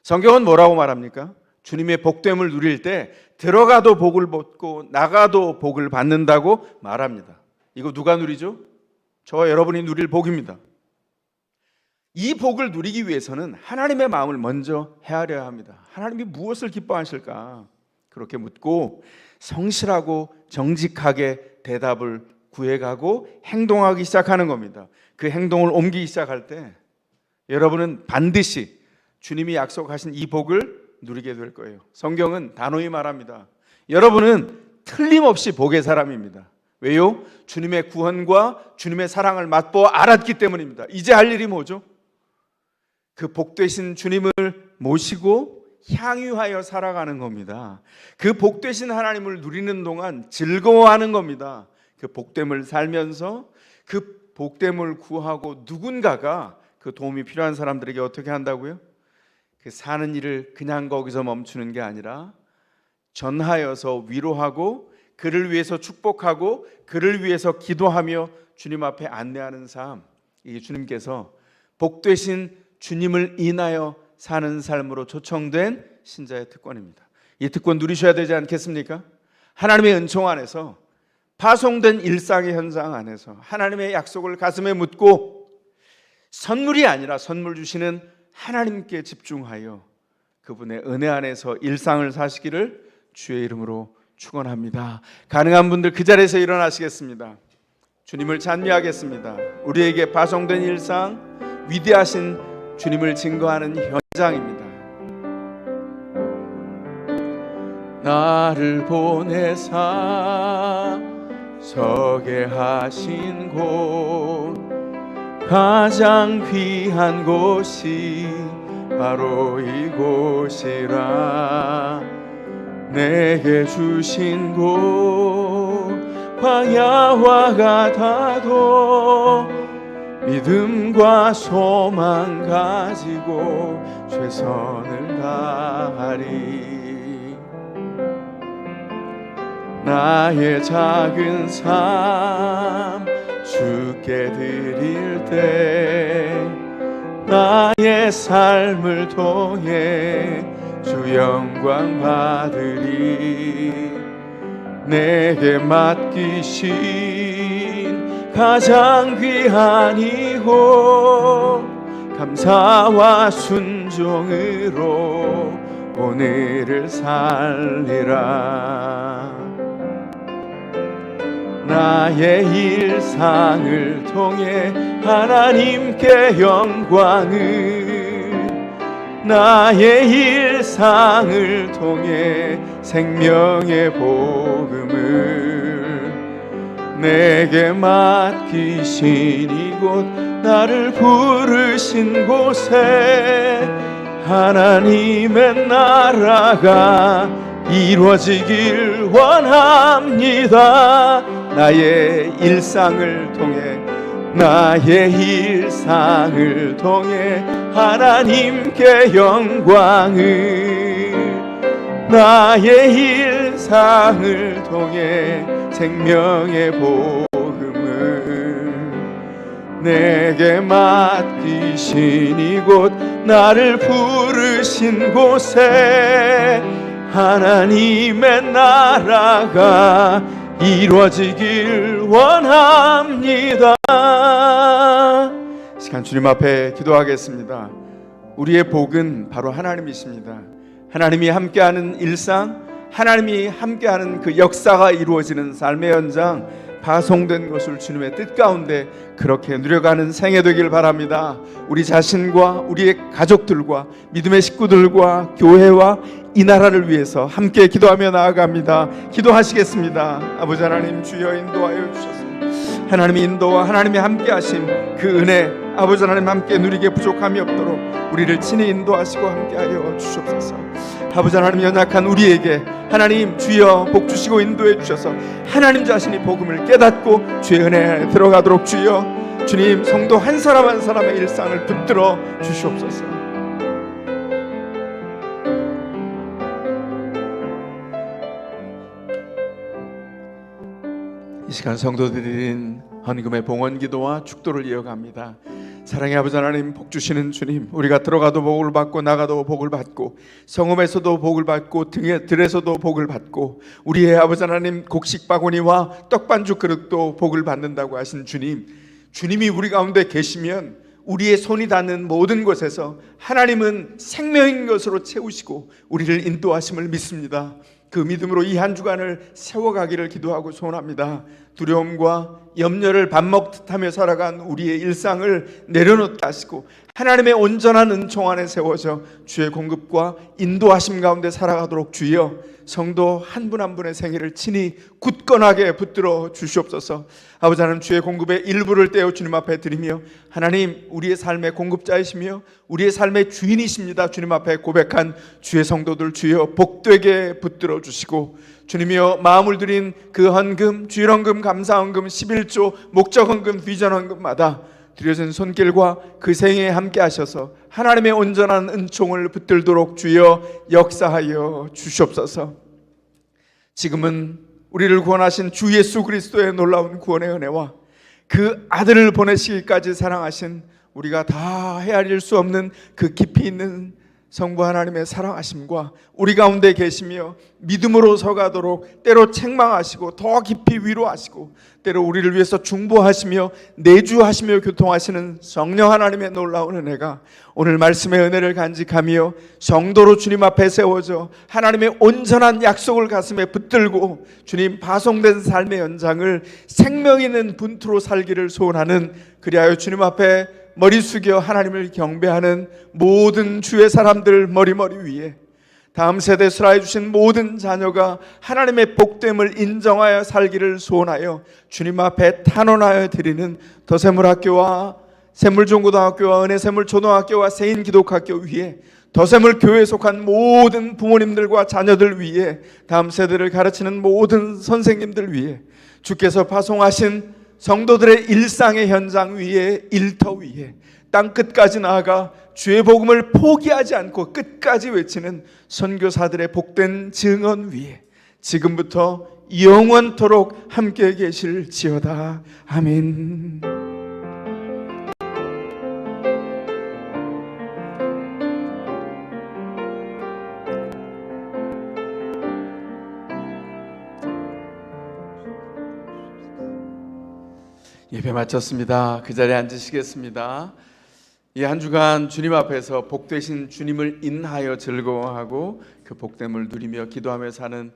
성경은 뭐라고 말합니까? 주님의 복됨을 누릴 때 들어가도 복을 받고 나가도 복을 받는다고 말합니다. 이거 누가 누리죠? 저와 여러분이 누릴 복입니다. 이 복을 누리기 위해서는 하나님의 마음을 먼저 헤아려야 합니다. 하나님이 무엇을 기뻐하실까? 그렇게 묻고 성실하고 정직하게 대답을 구해가고 행동하기 시작하는 겁니다. 그 행동을 옮기기 시작할 때 여러분은 반드시 주님이 약속하신 이 복을 누리게 될 거예요. 성경은 단호히 말합니다. 여러분은 틀림없이 복의 사람입니다. 왜요? 주님의 구원과 주님의 사랑을 맛보아 알았기 때문입니다. 이제 할 일이 뭐죠? 그 복되신 주님을 모시고 향유하여 살아가는 겁니다. 그 복되신 하나님을 누리는 동안 즐거워하는 겁니다. 그 복됨을 살면서 그 복됨을 구하고 누군가가 그 도움이 필요한 사람들에게 어떻게 한다고요? 그 사는 일을 그냥 거기서 멈추는 게 아니라 전하여서 위로하고 그를 위해서 축복하고 그를 위해서 기도하며 주님 앞에 안내하는 삶, 이게 주님께서 복되신 주님을 인하여 사는 삶으로 초청된 신자의 특권입니다. 이 특권 누리셔야 되지 않겠습니까? 하나님의 은총 안에서, 파송된 일상의 현장 안에서 하나님의 약속을 가슴에 묻고 선물이 아니라 선물 주시는 하나님께 집중하여 그분의 은혜 안에서 일상을 사시기를 주의 이름으로 축원합니다. 가능한 분들 그 자리에서 일어나시겠습니다. 주님을 찬미하겠습니다. 우리에게 파송된 일상, 위대하신 주님을 증거하는 현장입니다. 나를 보내사 서게 하신 곳, 가장 귀한 곳이 바로 이곳이라. 내게 주신 곳 광야와 같아도 믿음과 소망 가지고 최선을 다하리. 나의 작은 삶 주께 드릴 때 나의 삶을 통해 주 영광 받으리. 내게 맡기신 가장 귀한 이곳, 감사와 순종으로 오늘을 살리라. 나의 일상을 통해 하나님께 영광을, 나의 일상을 통해 생명의 복음을, 내게 맡기신 이곳, 나를 부르신 곳에 하나님의 나라가 이루어지길 원합니다. 나의 일상을 통해, 나의 일상을 통해 하나님께 영광을, 나의 일상을 통해 생명의 복음을 내게 맡기신 이곳 나를 부르신 곳에 하나님의 나라가 이루어지길 원합니다. 시간 주님 앞에 기도하겠습니다. 우리의 복은 바로 하나님이십니다. 하나님이 함께하는 일상, 하나님이 함께하는 그 역사가 이루어지는 삶의 현장, 파송된 것을 주님의 뜻 가운데 그렇게 누려가는 생애 되길 바랍니다. 우리 자신과 우리의 가족들과 믿음의 식구들과 교회와 이 나라를 위해서 함께 기도하며 나아갑니다. 기도하시겠습니다. 아버지 하나님, 주여 인도하여 주셔서 하나님의 인도와 하나님의 함께 하심 그 은혜, 아버지 하나님 함께 누리게 부족함이 없도록 우리를 친히 인도하시고 함께하여 주시옵소서. 아버지 하나님, 연약한 우리에게 하나님 주여 복 주시고 인도해 주셔서 하나님 자신이 복음을 깨닫고 주의 은혜 안에 들어가도록 주여 주님 성도 한 사람 한 사람의 일상을 붙들어 주시옵소서. 이 시간 성도들이 드린 헌금의 봉헌 기도와 축도를 이어갑니다. 사랑의 아버지 하나님, 복 주시는 주님, 우리가 들어가도 복을 받고 나가도 복을 받고 성읍에서도 복을 받고 들에서도 복을 받고 우리의 아버지 하나님 곡식 바구니와 떡반죽 그릇도 복을 받는다고 하신 주님, 주님이 우리 가운데 계시면 우리의 손이 닿는 모든 곳에서 하나님은 생명인 것으로 채우시고 우리를 인도하심을 믿습니다. 그 믿음으로 이 한 주간을 세워가기를 기도하고 소원합니다. 두려움과 염려를 밥 먹듯 하며 살아간 우리의 일상을 내려놓게 하시고 하나님의 온전한 은총 안에 세워져 주의 공급과 인도하심 가운데 살아가도록 주여 성도 한 분 한 분의 생애를 친히 굳건하게 붙들어 주시옵소서. 아버지 하나님, 주의 공급의 일부를 떼어 주님 앞에 드리며 하나님, 우리의 삶의 공급자이시며 우리의 삶의 주인이십니다. 주님 앞에 고백한 주의 성도들 주여 복되게 붙들어 주시고 주님이여 마음을 드린 그 헌금, 주일 헌금, 감사 헌금, 11조, 목적 헌금, 비전 헌금마다 드려진 손길과 그 생애에 함께 하셔서 하나님의 온전한 은총을 붙들도록 주여 역사하여 주시옵소서. 지금은 우리를 구원하신 주 예수 그리스도의 놀라운 구원의 은혜와 그 아들을 보내시기까지 사랑하신 우리가 다 헤아릴 수 없는 그 깊이 있는 성부 하나님의 사랑하심과 우리 가운데 계시며 믿음으로 서가도록 때로 책망하시고 더 깊이 위로하시고 때로 우리를 위해서 중보하시며 내주하시며 교통하시는 성령 하나님의 놀라운 은혜가 오늘 말씀의 은혜를 간직하며 성도로 주님 앞에 세워져 하나님의 온전한 약속을 가슴에 붙들고 주님 파송된 삶의 연장을 생명 있는 분투로 살기를 소원하는, 그리하여 주님 앞에 머리 숙여 하나님을 경배하는 모든 주의 사람들 머리 위에 다음 세대 수라해 주신 모든 자녀가 하나님의 복됨을 인정하여 살기를 소원하여 주님 앞에 탄원하여 드리는 더샘물학교와 샘물중고등학교와 은혜샘물초등학교와 세인기독학교 위에 더샘물 교회에 속한 모든 부모님들과 자녀들 위에 다음 세대를 가르치는 모든 선생님들 위에 주께서 파송하신 성도들의 일상의 현장 위에 일터 위에 땅끝까지 나아가 주의 복음을 포기하지 않고 끝까지 외치는 선교사들의 복된 증언 위에 지금부터 영원토록 함께 계실지어다. 아멘. 예배 마쳤습니다. 그 자리에 앉으시겠습니다. 이 한 주간 주님 앞에서 복되신 주님을 인하여 즐거워하고 그 복됨을 누리며 기도하며 사는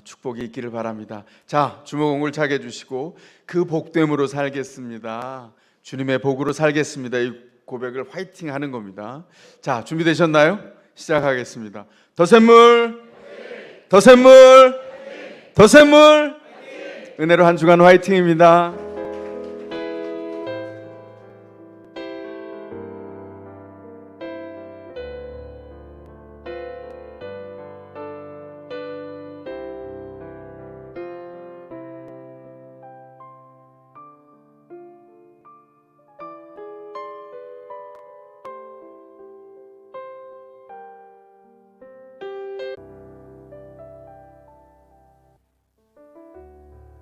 축복이 있기를 바랍니다. 자, 주먹 차게 해주시고 그 복됨으로 살겠습니다. 주님의 복으로 살겠습니다. 이 고백을 화이팅 하는 겁니다. 자, 준비되셨나요? 시작하겠습니다. 더샘물, 더샘물, 더샘물. 은혜로 한 주간 화이팅입니다.